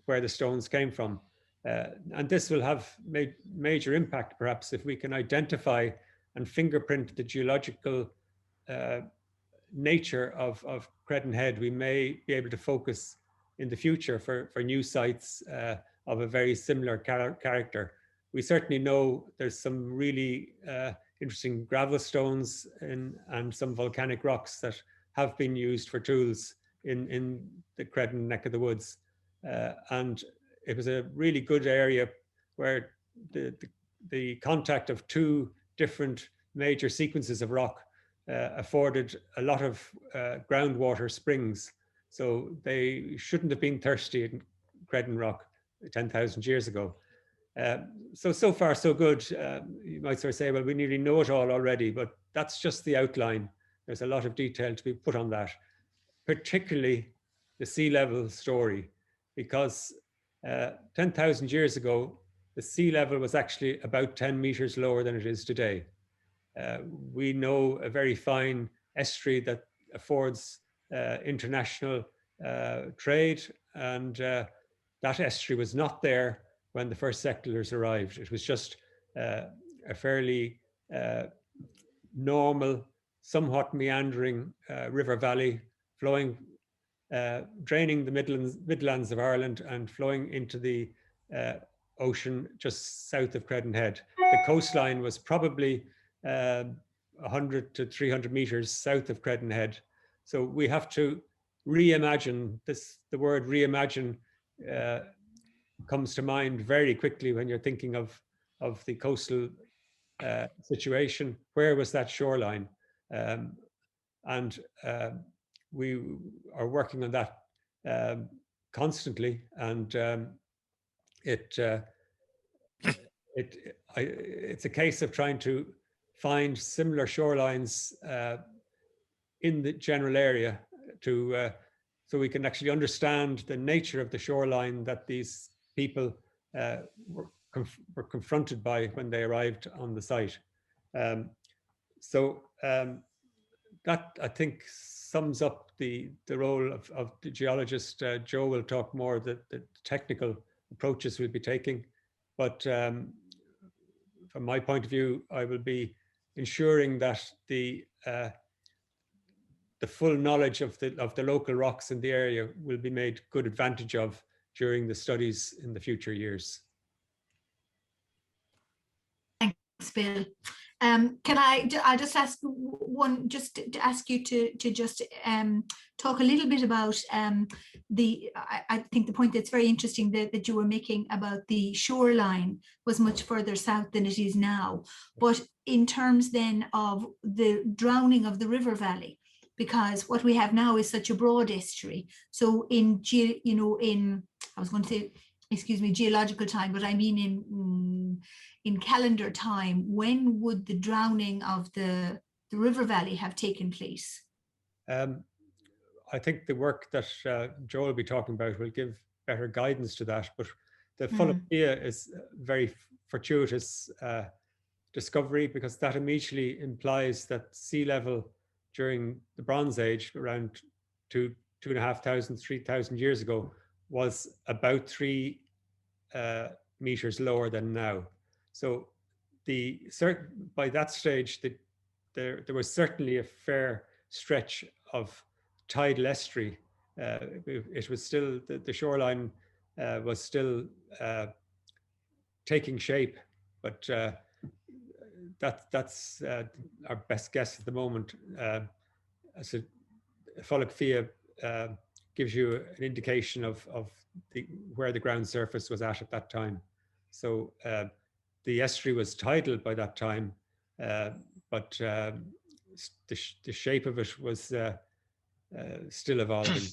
where the stones came from. And this will have major impact, perhaps, if we can identify and fingerprint the geological nature of Creadan Head. We may be able to focus in the future for new sites of a very similar character. We certainly know there's some really interesting gravel stones and some volcanic rocks that have been used for tools in the Creadan neck of the woods. And it was a really good area where the contact of two different major sequences of rock afforded a lot of groundwater springs. So they shouldn't have been thirsty in Creadan rock 10,000 years ago. So far, so good. You might sort of say, well, we nearly know it all already, but that's just the outline. There's a lot of detail to be put on that, particularly the sea level story, because 10,000 years ago, the sea level was actually about 10 meters lower than it is today. We know a very fine estuary that affords international trade, and that estuary was not there when the first settlers arrived. It was just a fairly normal, somewhat meandering river valley flowing, draining the Midlands of Ireland and flowing into the ocean just south of Creadan Head. The coastline was probably 100 to 300 meters south of Creadan Head. So we have to reimagine this. The word reimagine comes to mind very quickly when you're thinking of the coastal situation. Where was that shoreline? And we are working on that constantly, and it's a case of trying to find similar shorelines in the general area so we can actually understand the nature of the shoreline that these people were confronted by when they arrived on the site. That, I think, sums up the role of the geologist. Joe will talk more the technical approaches we'll be taking, but from my point of view, I will be ensuring that the full knowledge of the local rocks in the area will be made good advantage of during the studies in the future years. Thanks, Bill. I'll just ask to ask you to just talk a little bit about I think the point that's very interesting that you were making about the shoreline was much further south than it is now. But in terms then of the drowning of the river valley, because what we have now is such a broad estuary. So I was going to say, geological time, but I mean in calendar time, when would the drowning of the river valley have taken place? I think the work that Joe will be talking about will give better guidance to that, but the Fulaphia is a very fortuitous discovery, because that immediately implies that sea level during the Bronze Age, around 2,500, 3,000 years ago, was about 3 meters lower than now. So by that stage, there was certainly a fair stretch of tidal estuary. It was still, the shoreline was still taking shape, but that's our best guess at the moment. So Fulaphia gives you an indication of where the ground surface was at that time. So the estuary was tidal by that time, but the shape of it was still evolving.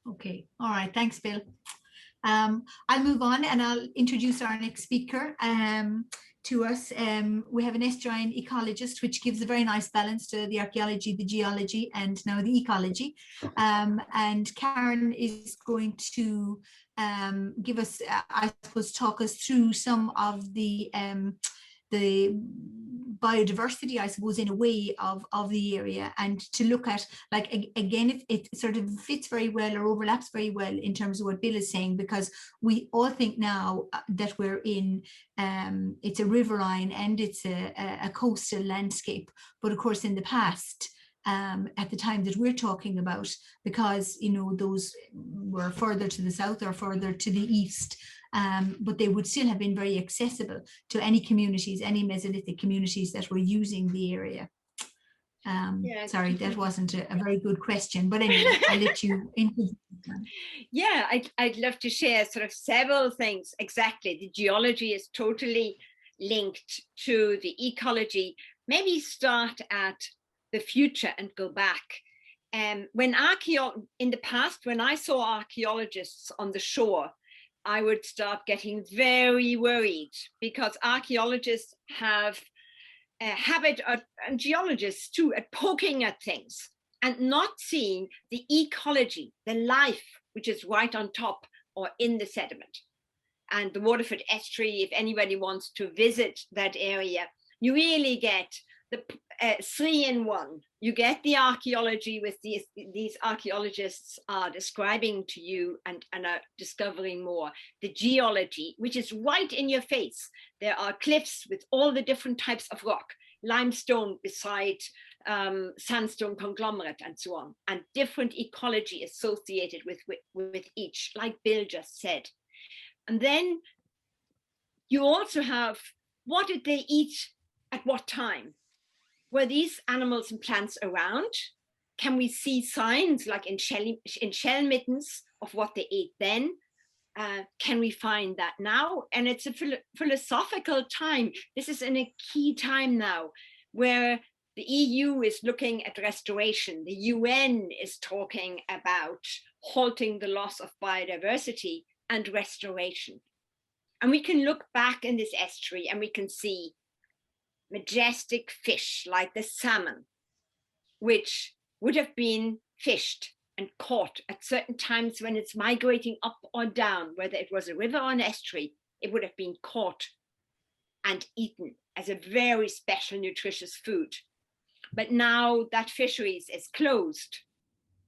Okay, all right, thanks, Bill. I'll move on and I'll introduce our next speaker to us. We have an estuarine ecologist, which gives a very nice balance to the archaeology, the geology, and now the ecology. And Karen is going to give us, I suppose, talk us through some of the biodiversity, I suppose, in a way of the area, and to look at, like, again, it sort of fits very well or overlaps very well in terms of what Bill is saying, because we all think now that we're in it's a riverine and it's a coastal landscape, but of course in the past, at the time that we're talking about, because those were further to the south or further to the east, but they would still have been very accessible to any communities, any Mesolithic communities that were using the area. Sorry, that wasn't a very good question, but anyway, I'll let you introduce. Yeah, I'd love to share sort of several things. Exactly, the geology is totally linked to the ecology. Maybe start at the future and go back. In the past, when I saw archaeologists on the shore, I would start getting very worried, because archaeologists have a habit, and geologists too, at poking at things and not seeing the ecology, the life, which is right on top or in the sediment. And the Waterford Estuary, if anybody wants to visit that area, you really get the 3-in-1. You get the archaeology with these archaeologists are describing to you and are discovering more. The geology, which is right in your face. There are cliffs with all the different types of rock, limestone beside sandstone conglomerate and so on, and different ecology associated with each, like Bill just said. And then you also have, what did they eat at what time? Were these animals and plants around? Can we see signs, like in shell middens, of what they ate then? Can we find that now? And it's a philosophical time. This is in a key time now, where the EU is looking at restoration. The UN is talking about halting the loss of biodiversity and restoration. And we can look back in this estuary and we can see majestic fish like the salmon, which would have been fished and caught at certain times when it's migrating up or down, whether it was a river or an estuary, it would have been caught and eaten as a very special nutritious food. But now that fisheries is closed.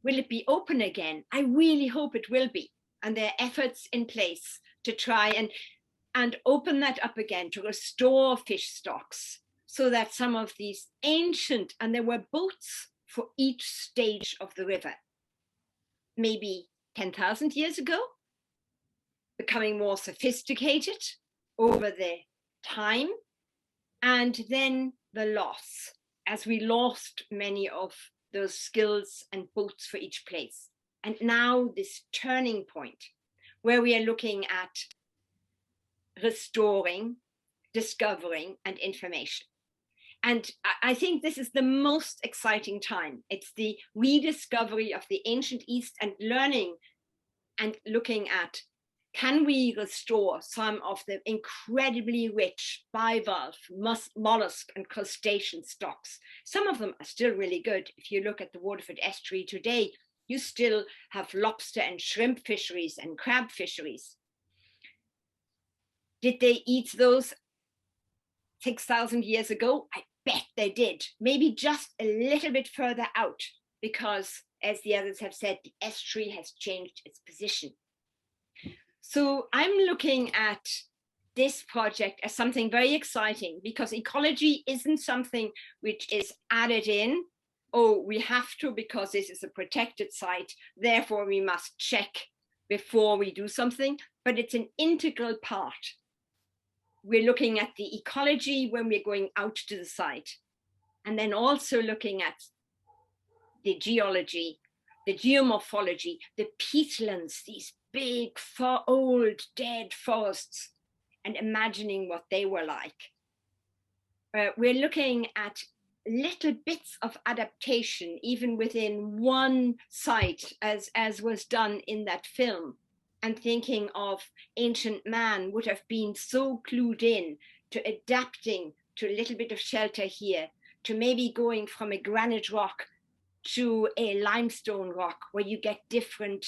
Will it be open again? I really hope it will be. And there are efforts in place to try and open that up again, to restore fish stocks, so that some of these ancient, and there were boats for each stage of the river, maybe 10,000 years ago, becoming more sophisticated over the time, and then the loss, as we lost many of those skills and boats for each place. And now this turning point, where we are looking at restoring, discovering, and information. And I think this is the most exciting time. It's the rediscovery of the ancient East and learning and looking at, can we restore some of the incredibly rich bivalve, mollusk and crustacean stocks? Some of them are still really good. If you look at the Waterford Estuary today, you still have lobster and shrimp fisheries and crab fisheries. Did they eat those 6,000 years ago? I bet they did. Maybe just a little bit further out, because as the others have said, the estuary has changed its position. So I'm looking at this project as something very exciting, because ecology isn't something which is added in. Oh, we have to, because this is a protected site, therefore we must check before we do something, but it's an integral part. We're looking at the ecology when we're going out to the site, and then also looking at the geology, the geomorphology, the peatlands, these big, old, dead forests, and imagining what they were like. We're looking at little bits of adaptation, even within one site, as was done in that film, and thinking of ancient man would have been so clued in to adapting to a little bit of shelter here, to maybe going from a granite rock to a limestone rock, where you get different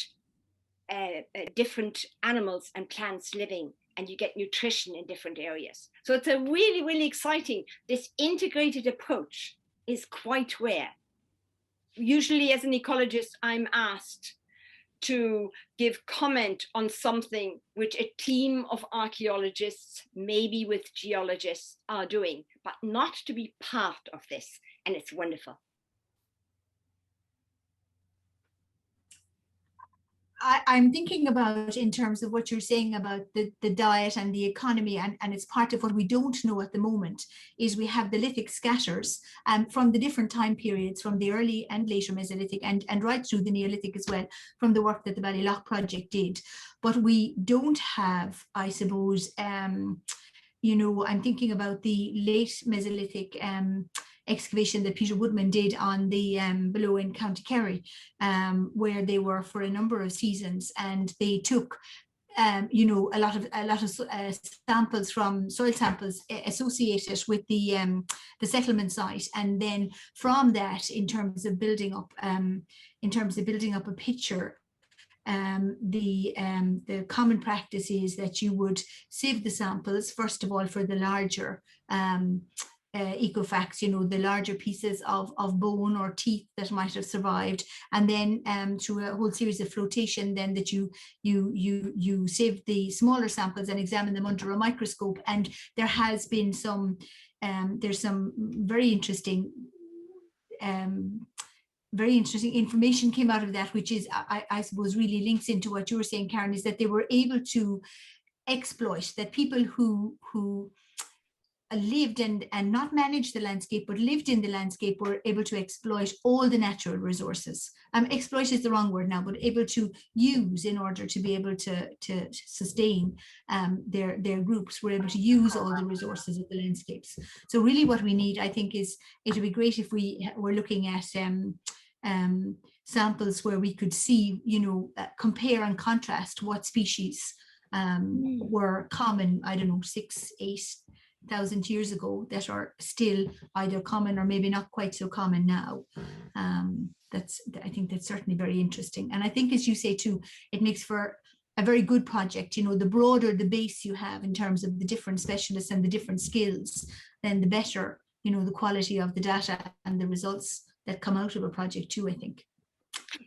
animals and plants living, and you get nutrition in different areas. So it's a really, really exciting. This integrated approach is quite rare. Usually as an ecologist, I'm asked to give comment on something which a team of archaeologists, maybe with geologists, are doing, but not to be part of this. And it's wonderful. I'm thinking about, in terms of what you're saying about the diet and the economy, and it's part of what we don't know at the moment, is we have the lithic scatters from the different time periods, from the early and later Mesolithic and right through the Neolithic as well, from the work that the Ballylough project did. But we don't have, I suppose, you know, I'm thinking about the late Mesolithic excavation that Peter Woodman did on the below in County Kerry, where they were for a number of seasons, and they took you know, a lot of samples from soil samples associated with the settlement site, and then from that, in terms of building up a picture, the common practice is that you would sieve the samples first of all for the larger ecofacts, you know, the larger pieces of bone or teeth that might have survived, and then through a whole series of flotation, then that you sieve the smaller samples and examine them under a microscope. And there has been some there's some very interesting information came out of that, which is, I suppose, really links into what you were saying, Karen, is that they were able to exploit, that people who lived and not managed the landscape, but lived in the landscape, were able to exploit all the natural resources. Exploit is the wrong word now, but able to use in order to be able to sustain their groups, were able to use all the resources of the landscapes. So really what we need, I think, is, it would be great if we were looking at samples where we could see, you know, compare and contrast what species were common, I don't know, 6,000-8,000 years ago, that are still either common or maybe not quite so common now. I think that's certainly very interesting. And I think, as you say too, it makes for a very good project. You know, the broader the base you have in terms of the different specialists and the different skills, then the better, you know, the quality of the data and the results that come out of a project too, I think.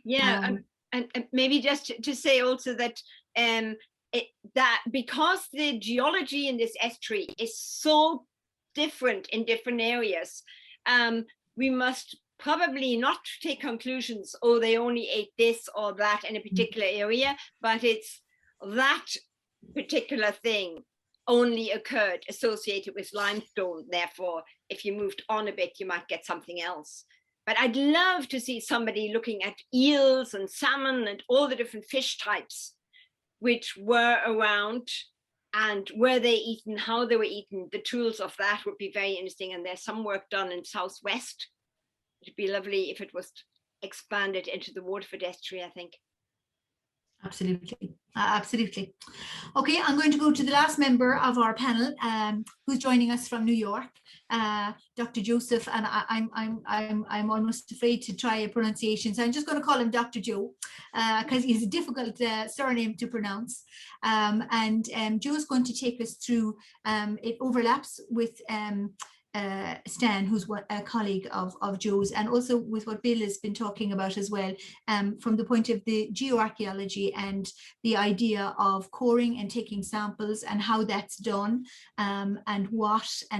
Yeah, and maybe just to say also that that because the geology in this estuary is so different in different areas, we must probably not take conclusions, oh, they only ate this or that in a particular area, but it's that particular thing only occurred associated with limestone. Therefore, if you moved on a bit, you might get something else. But I'd love to see somebody looking at eels and salmon and all the different fish types which were around, and were they eaten, how they were eaten. The tools of that would be very interesting. And there's some work done in Southwest. It'd be lovely if it was expanded into the Waterford Estuary, I think. Absolutely. Absolutely. Okay, I'm going to go to the last member of our panel, who's joining us from New York, Dr. Joseph, and I'm almost afraid to try a pronunciation, so I'm just going to call him Dr. Joe, because he's a difficult surname to pronounce. Joe is going to take us through. It overlaps with Stan, who's a colleague of Joe's, and also with what Bill has been talking about as well, from the point of the geoarchaeology and the idea of coring and taking samples and how that's done, and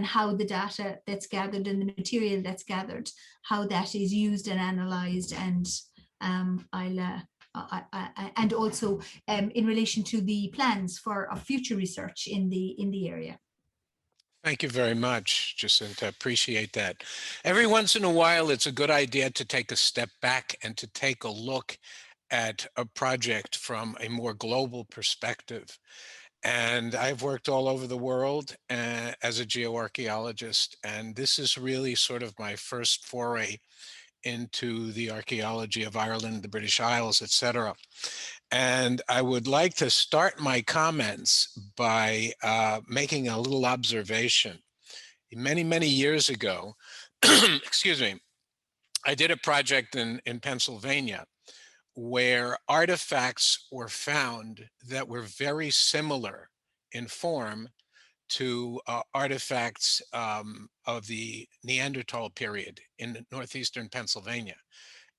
how the data that's gathered and the material that's gathered, how that is used and analysed, and and also in relation to the plans for future research in the area. Thank you very much, Jacinta. Appreciate that. Every once in a while, it's a good idea to take a step back and to take a look at a project from a more global perspective. And I've worked all over the world as a geoarchaeologist, and this is really sort of my first foray into the archaeology of Ireland, the British Isles, etc. And I would like to start my comments by making a little observation. Many, many years ago, excuse me, I did a project in Pennsylvania where artifacts were found that were very similar in form to artifacts of the Neanderthal period in northeastern Pennsylvania.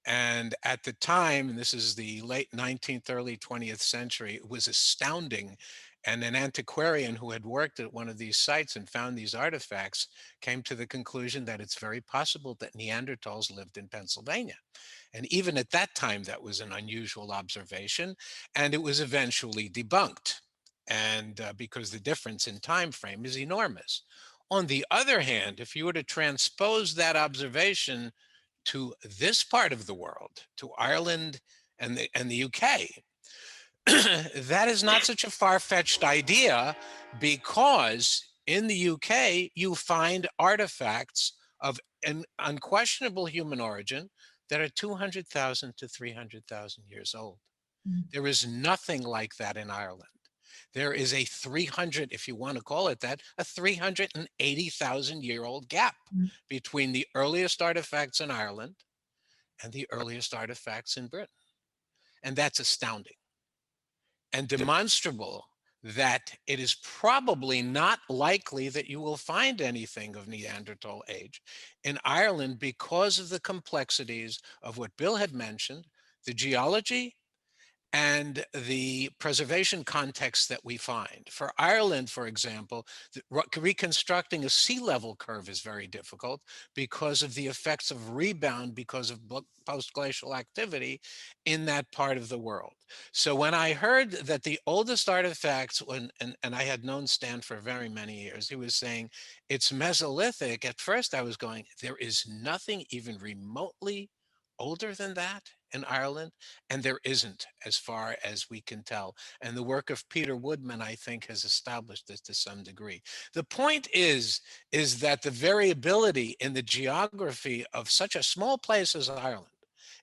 And at the time, and this is the late 19th, early 20th century, it was astounding. And an antiquarian who had worked at one of these sites and found these artifacts came to the conclusion that it's very possible that Neanderthals lived in Pennsylvania. And even at that time, that was an unusual observation, and it was eventually debunked. And because the difference in time frame is enormous. On the other hand, if you were to transpose that observation to this part of the world, to Ireland and the UK, that is not such a far-fetched idea, because in the UK, you find artifacts of an unquestionable human origin that are 200,000 to 300,000 years old. There is nothing like that in Ireland. There is a 300, if you want to call it that, a 380,000-year-old gap between the earliest artifacts in Ireland and the earliest artifacts in Britain. And that's astounding and demonstrable that it is probably not likely that you will find anything of Neanderthal age in Ireland because of the complexities of what Bill had mentioned, the geology and the preservation context that we find. For Ireland, for example, reconstructing a sea level curve is very difficult because of the effects of rebound because of post-glacial activity in that part of the world. So when I heard that the oldest artifacts, and I had known Stan for very many years, he was saying it's Mesolithic. At first I was going, there is nothing even remotely older than that in Ireland, and there isn't, as far as we can tell. And the work of Peter Woodman, I think, has established this to some degree. The point is that the variability in the geography of such a small place as Ireland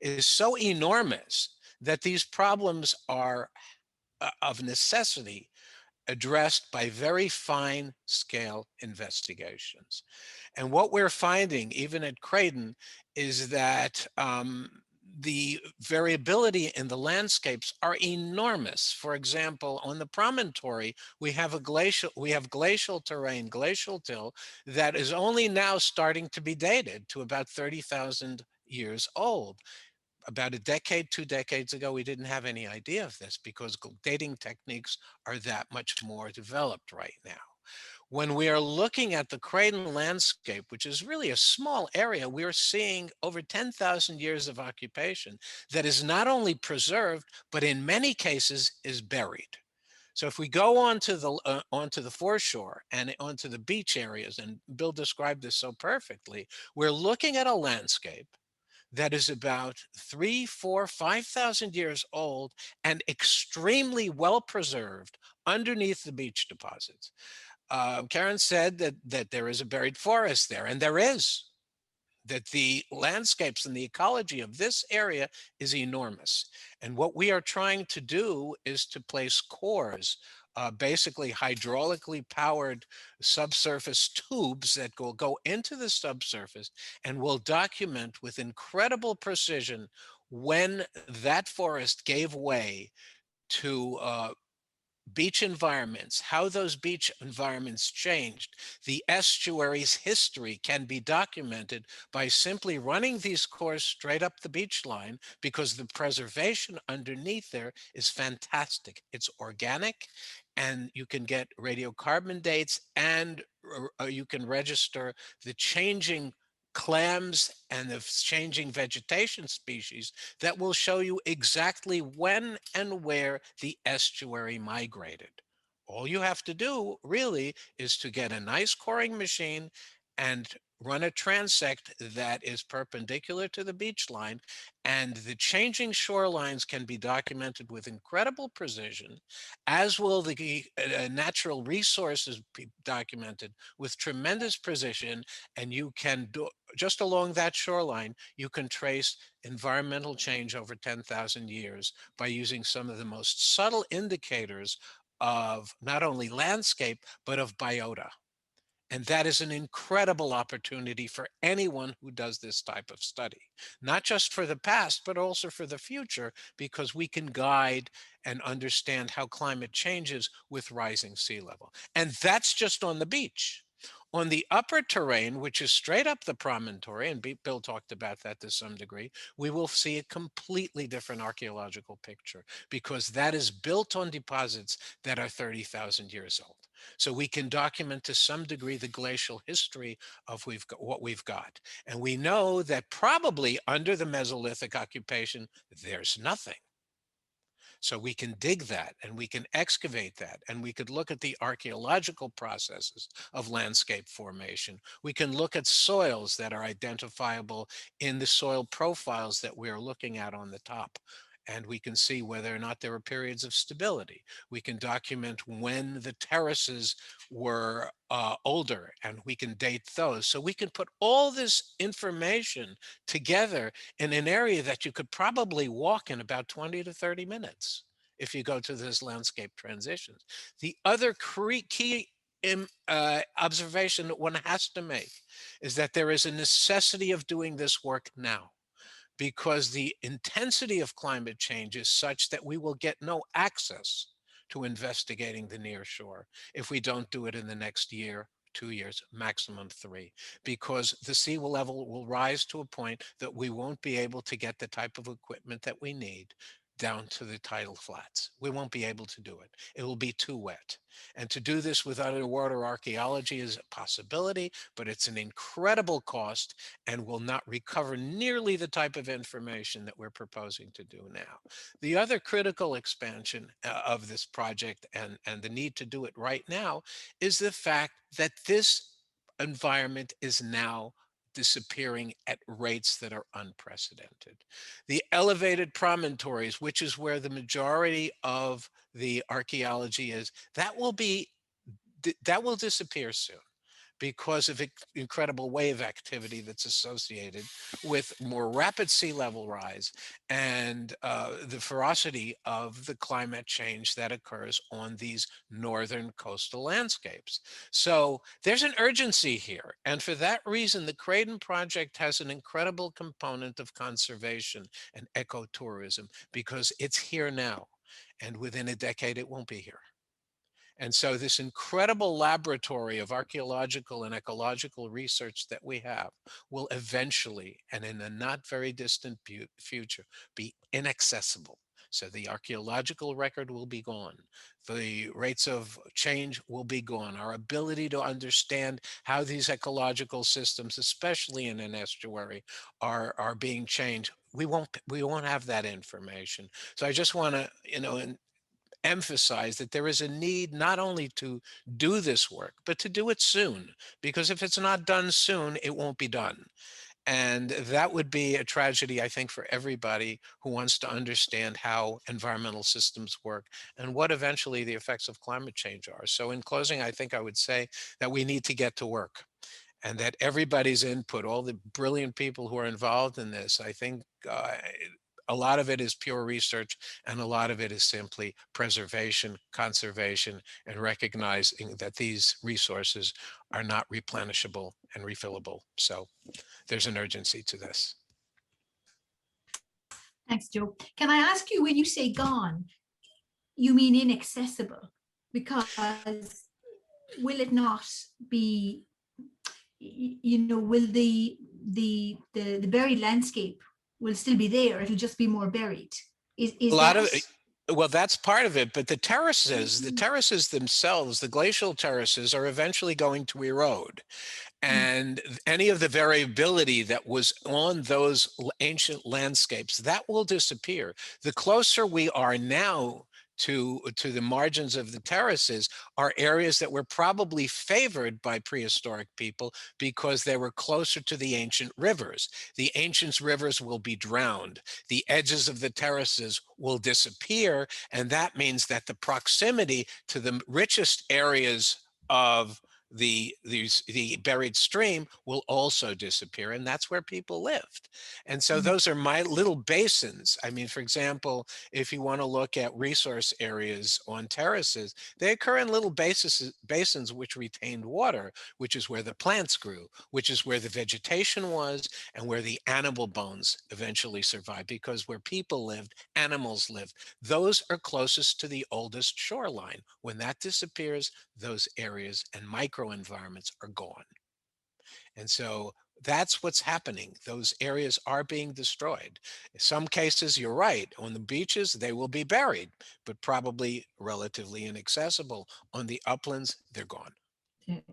is so enormous that these problems are of necessity addressed by very fine scale investigations. And what we're finding, even at Creadan, is that the variability in the landscapes are enormous. For example, on the promontory, we have glacial terrain, glacial till, that is only now starting to be dated to about 30,000 years old. About a decade, 2 decades ago, we didn't have any idea of this because dating techniques are that much more developed right now. When we are looking at the Creadan landscape, which is really a small area, we are seeing over 10,000 years of occupation that is not only preserved, but in many cases is buried. So if we go onto the foreshore and onto the beach areas, and Bill described this so perfectly, we're looking at a landscape that is about 3, 4, 5,000 years old and extremely well preserved underneath the beach deposits. Karen said that there is a buried forest there, and there is. that the landscapes and the ecology of this area is enormous. And what we are trying to do is to place cores, basically hydraulically powered subsurface tubes that will go into the subsurface and will document with incredible precision when that forest gave way to beach environments, how those beach environments changed. The estuary's history can be documented by simply running these cores straight up the beach line, because the preservation underneath there is fantastic. It's organic, and you can get radiocarbon dates, and you can register the changing clams and the changing vegetation species that will show you exactly when and where the estuary migrated. All you have to do really is to get a nice coring machine and run a transect that is perpendicular to the beach line, and the changing shorelines can be documented with incredible precision, as will the natural resources be documented with tremendous precision. And you can do, just along that shoreline, you can trace environmental change over 10,000 years by using some of the most subtle indicators of not only landscape, but of biota. And that is an incredible opportunity for anyone who does this type of study, not just for the past, but also for the future, because we can guide and understand how climate changes with rising sea level. And that's just on the beach. On the upper terrain, which is straight up the promontory, and Bill talked about that to some degree, we will see a completely different archaeological picture, because that is built on deposits that are 30,000 years old. So we can document to some degree the glacial history of what we've got. And we know that probably under the Mesolithic occupation, there's nothing. So we can dig that, and we can excavate that, and we could look at the archaeological processes of landscape formation. We can look at soils that are identifiable in the soil profiles that we're looking at on the top. And we can see whether or not there are periods of stability. We can document when the terraces were older, and we can date those. So we can put all this information together in an area that you could probably walk in about 20 to 30 minutes if you go to this landscape transitions. The other key observation that one has to make is that there is a necessity of doing this work now, because the intensity of climate change is such that we will get no access to investigating the near shore if we don't do it in the next year, 2 years, maximum 3, because the sea level will rise to a point that we won't be able to get the type of equipment that we need down to the tidal flats. We won't be able to do it. It will be too wet. And to do this with underwater archaeology is a possibility, but it's an incredible cost and will not recover nearly the type of information that we're proposing to do now. The other critical expansion of this project, and the need to do it right now, is the fact that this environment is now disappearing at rates that are unprecedented. The elevated promontories, which is where the majority of the archaeology is, that will disappear soon, because of incredible wave activity that's associated with more rapid sea level rise and the ferocity of the climate change that occurs on these northern coastal landscapes. So there's an urgency here. And for that reason, the Creadan Project has an incredible component of conservation and ecotourism, because it's here now. And within a decade, it won't be here. And so this incredible laboratory of archaeological and ecological research that we have will eventually, and in a not very distant future, be inaccessible. So the archaeological record will be gone. The rates of change will be gone. Our ability to understand how these ecological systems, especially in an estuary, are being changed, we won't have that information. So I just want to, emphasize that there is a need not only to do this work, but to do it soon, because if it's not done soon, it won't be done. And that would be a tragedy, I think, for everybody who wants to understand how environmental systems work and what eventually the effects of climate change are. So in closing, I think I would say that we need to get to work. and that everybody's input, all the brilliant people who are involved in this, I think a lot of it is pure research, and a lot of it is simply preservation, conservation, and recognizing that these resources are not replenishable and refillable. So there's an urgency to this. Thanks, Joe. Can I ask you, when you say gone, you mean inaccessible? Because will it not be, will the buried landscape will still be there? It'll just be more buried. Is a lot of it, well, that's part of it, but the terraces themselves, the glacial terraces, are eventually going to erode. And any of the variability that was on those ancient landscapes, that will disappear. The closer we are now to the margins of the terraces are areas that were probably favored by prehistoric people because they were closer to the ancient rivers. The ancient rivers will be drowned. The edges of the terraces will disappear, and that means that the proximity to the richest areas of the buried stream will also disappear, and that's where people lived. And so those are my little basins. I mean, for example, if you want to look at resource areas on terraces, they occur in little basins which retained water, which is where the plants grew, which is where the vegetation was, and where the animal bones eventually survived, because where people lived, animals lived. Those are closest to the oldest shoreline. When that disappears, those areas and microenvironments are gone. And so that's what's happening. Those areas are being destroyed. In some cases, you're right. On the beaches, they will be buried, but probably relatively inaccessible. On the uplands, they're gone.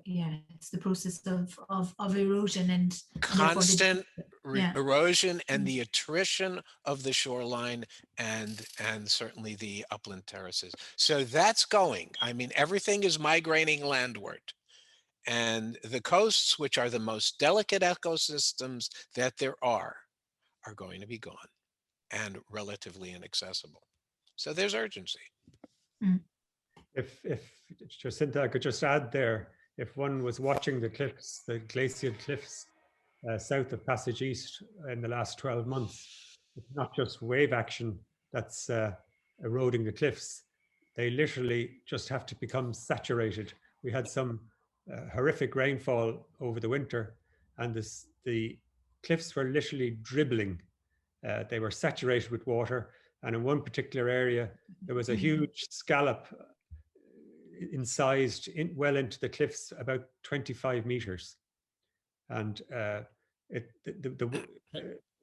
Yeah, it's the process of erosion and constant erosion and the attrition of the shoreline and certainly the upland terraces. So that's going. I mean, everything is migrating landward. And the coasts, which are the most delicate ecosystems that there are going to be gone and relatively inaccessible. So there's urgency. If Jacinta, I could just add there, if one was watching the cliffs, the glacial cliffs south of Passage East in the last 12 months, it's not just wave action that's eroding the cliffs. They literally just have to become saturated. We had some horrific rainfall over the winter, and the cliffs were literally dribbling. They were saturated with water, and in one particular area, there was a huge scallop incised well into the cliffs, about 25 meters. And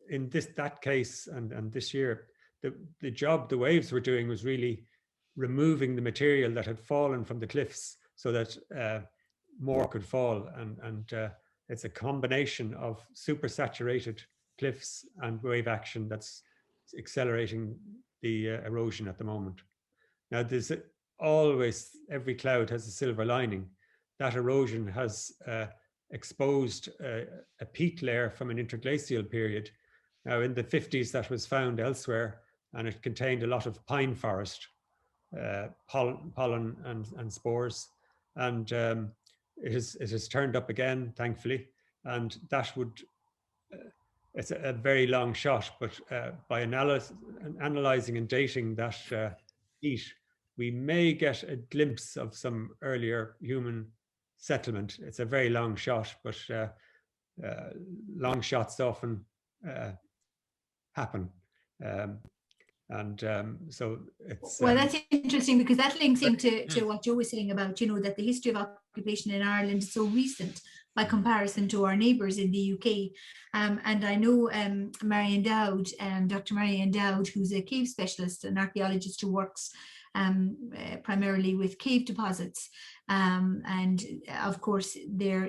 in that case and this year, the job the waves were doing was really removing the material that had fallen from the cliffs so that more could fall. And it's a combination of supersaturated cliffs and wave action that's accelerating the erosion at the moment. Now, there's always, every cloud has a silver lining. That erosion has exposed a peat layer from an interglacial period. Now, in the 50s, that was found elsewhere, and it contained a lot of pine forest, pollen and spores. And it has turned up again, thankfully. And that would, it's a very long shot, but by analyzing and dating that peat, we may get a glimpse of some earlier human settlement. It's a very long shot, but long shots often happen. So it's... Well, that's interesting, because that links into what Joe was saying about, that the history of occupation in Ireland is so recent by comparison to our neighbours in the UK. And I know Marion Dowd, Dr. Marion Dowd, who's a cave specialist, an archaeologist who works primarily with cave deposits. And of course, there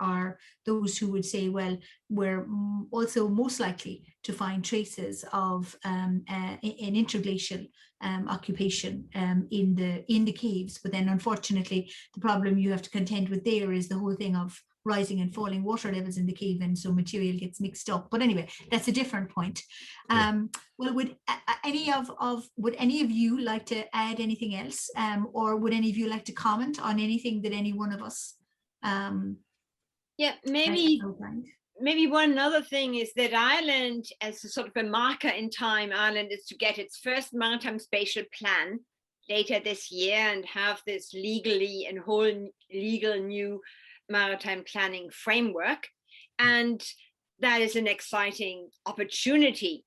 are those who would say, well, we're also most likely to find traces of an interglacial occupation in the caves. But then, unfortunately, the problem you have to contend with there is the whole thing of rising and falling water levels in the cave, and so material gets mixed up. But anyway, that's a different point. Well, would any of you like to add anything else, or would any of you like to comment on anything that any one of us Yeah, maybe one other thing is that Ireland, as a sort of a marker in time, Ireland is to get its first maritime spatial plan later this year and have this legally and whole legal new maritime planning framework. And that is an exciting opportunity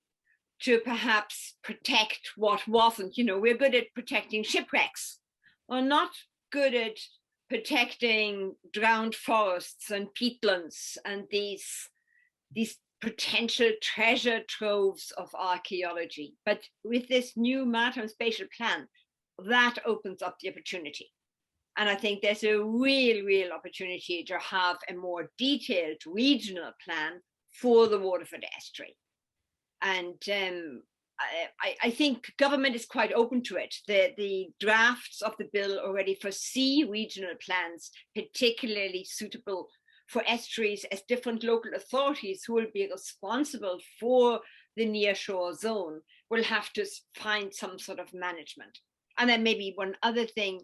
to perhaps protect what wasn't. You know, we're good at protecting shipwrecks. We're not good at protecting drowned forests and peatlands and these potential treasure troves of archaeology. But with this new maritime spatial plan, that opens up the opportunity. And I think there's a real opportunity to have a more detailed regional plan for the Waterford Estuary. And I think government is quite open to it. The drafts of the bill already foresee regional plans, particularly suitable for estuaries, as different local authorities who will be responsible for the nearshore zone will have to find some sort of management. And then maybe one other thing,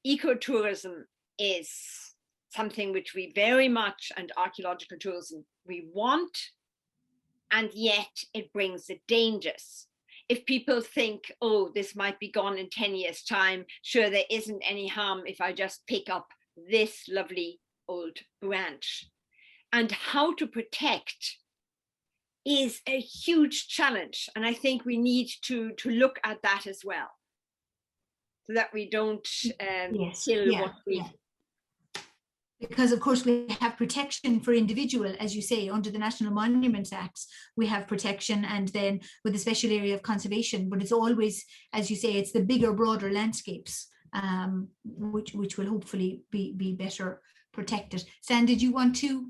ecotourism is something which we very much, and archaeological tourism, we want, and yet it brings the dangers. If people think, oh, this might be gone in 10 years' time, sure, there isn't any harm if I just pick up this lovely old branch. And how to protect is a huge challenge. And I think we need to look at that as well, so that we don't kill what we... Because of course we have protection for individual, as you say, under the National Monuments Act, we have protection, and then with the special area of conservation, but it's always, as you say, it's the bigger, broader landscapes, which will hopefully be better protected. Stan, did you want to?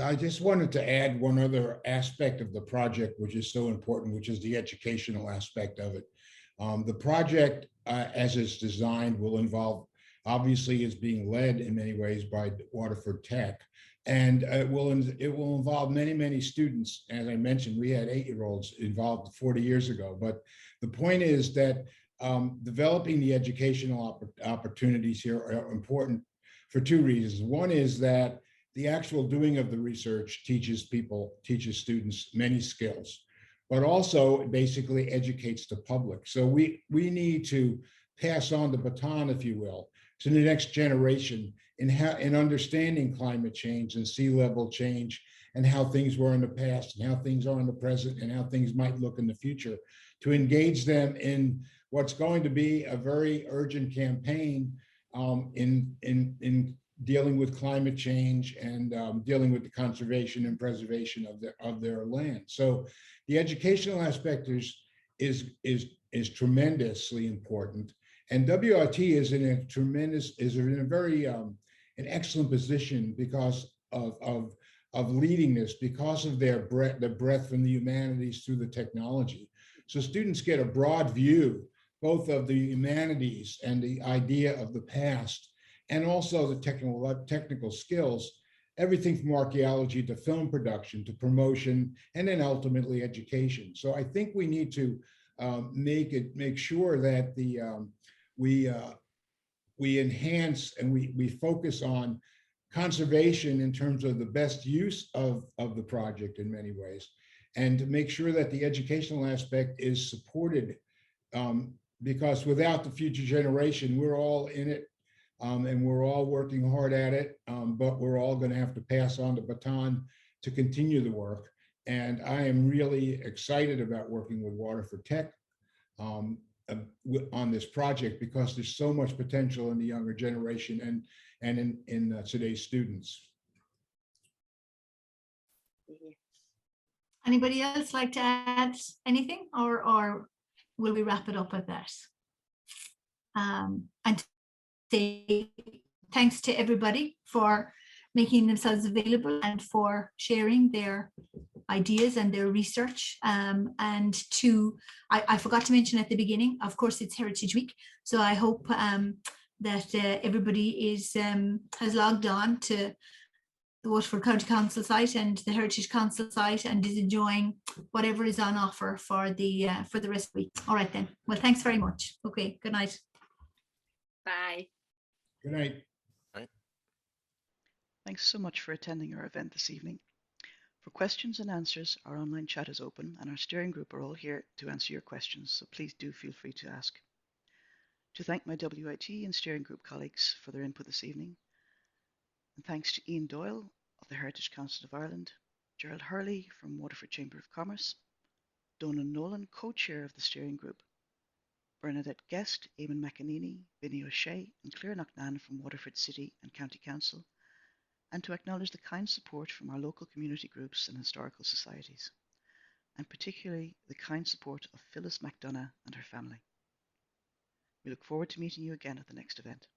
I just wanted to add one other aspect of the project, which is so important, which is the educational aspect of it. The project, as it's designed, will involve, obviously it's being led in many ways by Waterford Tech, and it will involve many students. As I mentioned, we had 8-year-olds involved 40 years ago, but the point is that developing the educational opportunities here are important for 2 reasons. One is that the actual doing of the research teaches students many skills, but also basically educates the public. So we need to pass on the baton, if you will, to the next generation in understanding climate change and sea level change, and how things were in the past and how things are in the present and how things might look in the future, to engage them in what's going to be a very urgent campaign in dealing with climate change and dealing with the conservation and preservation of their land. So the educational aspect is tremendously important. And WRT is in a very an excellent position because of leading this, because of their breadth from the humanities through the technology. So students get a broad view, both of the humanities and the idea of the past, and also the technical skills, everything from archaeology to film production to promotion, and then ultimately education. So I think we need to make sure that we enhance and we focus on conservation in terms of the best use of the project in many ways, and to make sure that the educational aspect is supported, because without the future generation, we're all in it, and we're all working hard at it, but we're all going to have to pass on the baton to continue the work. And I am really excited about working with Waterford Tech on this project, because there's so much potential in the younger generation and in today's students. Anybody else like to add anything, or will we wrap it up at that? And say thanks to everybody for making themselves available and for sharing their ideas and their research. And I forgot to mention at the beginning, of course, it's Heritage Week. So I hope that everybody has logged on to the Waterford County Council site and the Heritage Council site and is enjoying whatever is on offer for the rest of the week. All right then. Well, thanks very much. Okay, good night. Bye. Good night. Thanks so much for attending our event this evening. For questions and answers, our online chat is open and our steering group are all here to answer your questions, so please do feel free to ask. To thank my WIT and steering group colleagues for their input this evening, and thanks to Ian Doyle of the Heritage Council of Ireland, Gerald Hurley from Waterford Chamber of Commerce, Donna Nolan, co-chair of the steering group, Bernadette Guest, Eamon McEnany, Vinny O'Shea, and Claire Knocknan from Waterford City and County Council, and to acknowledge the kind support from our local community groups and historical societies, and particularly the kind support of Phyllis McDonough and her family. We look forward to meeting you again at the next event.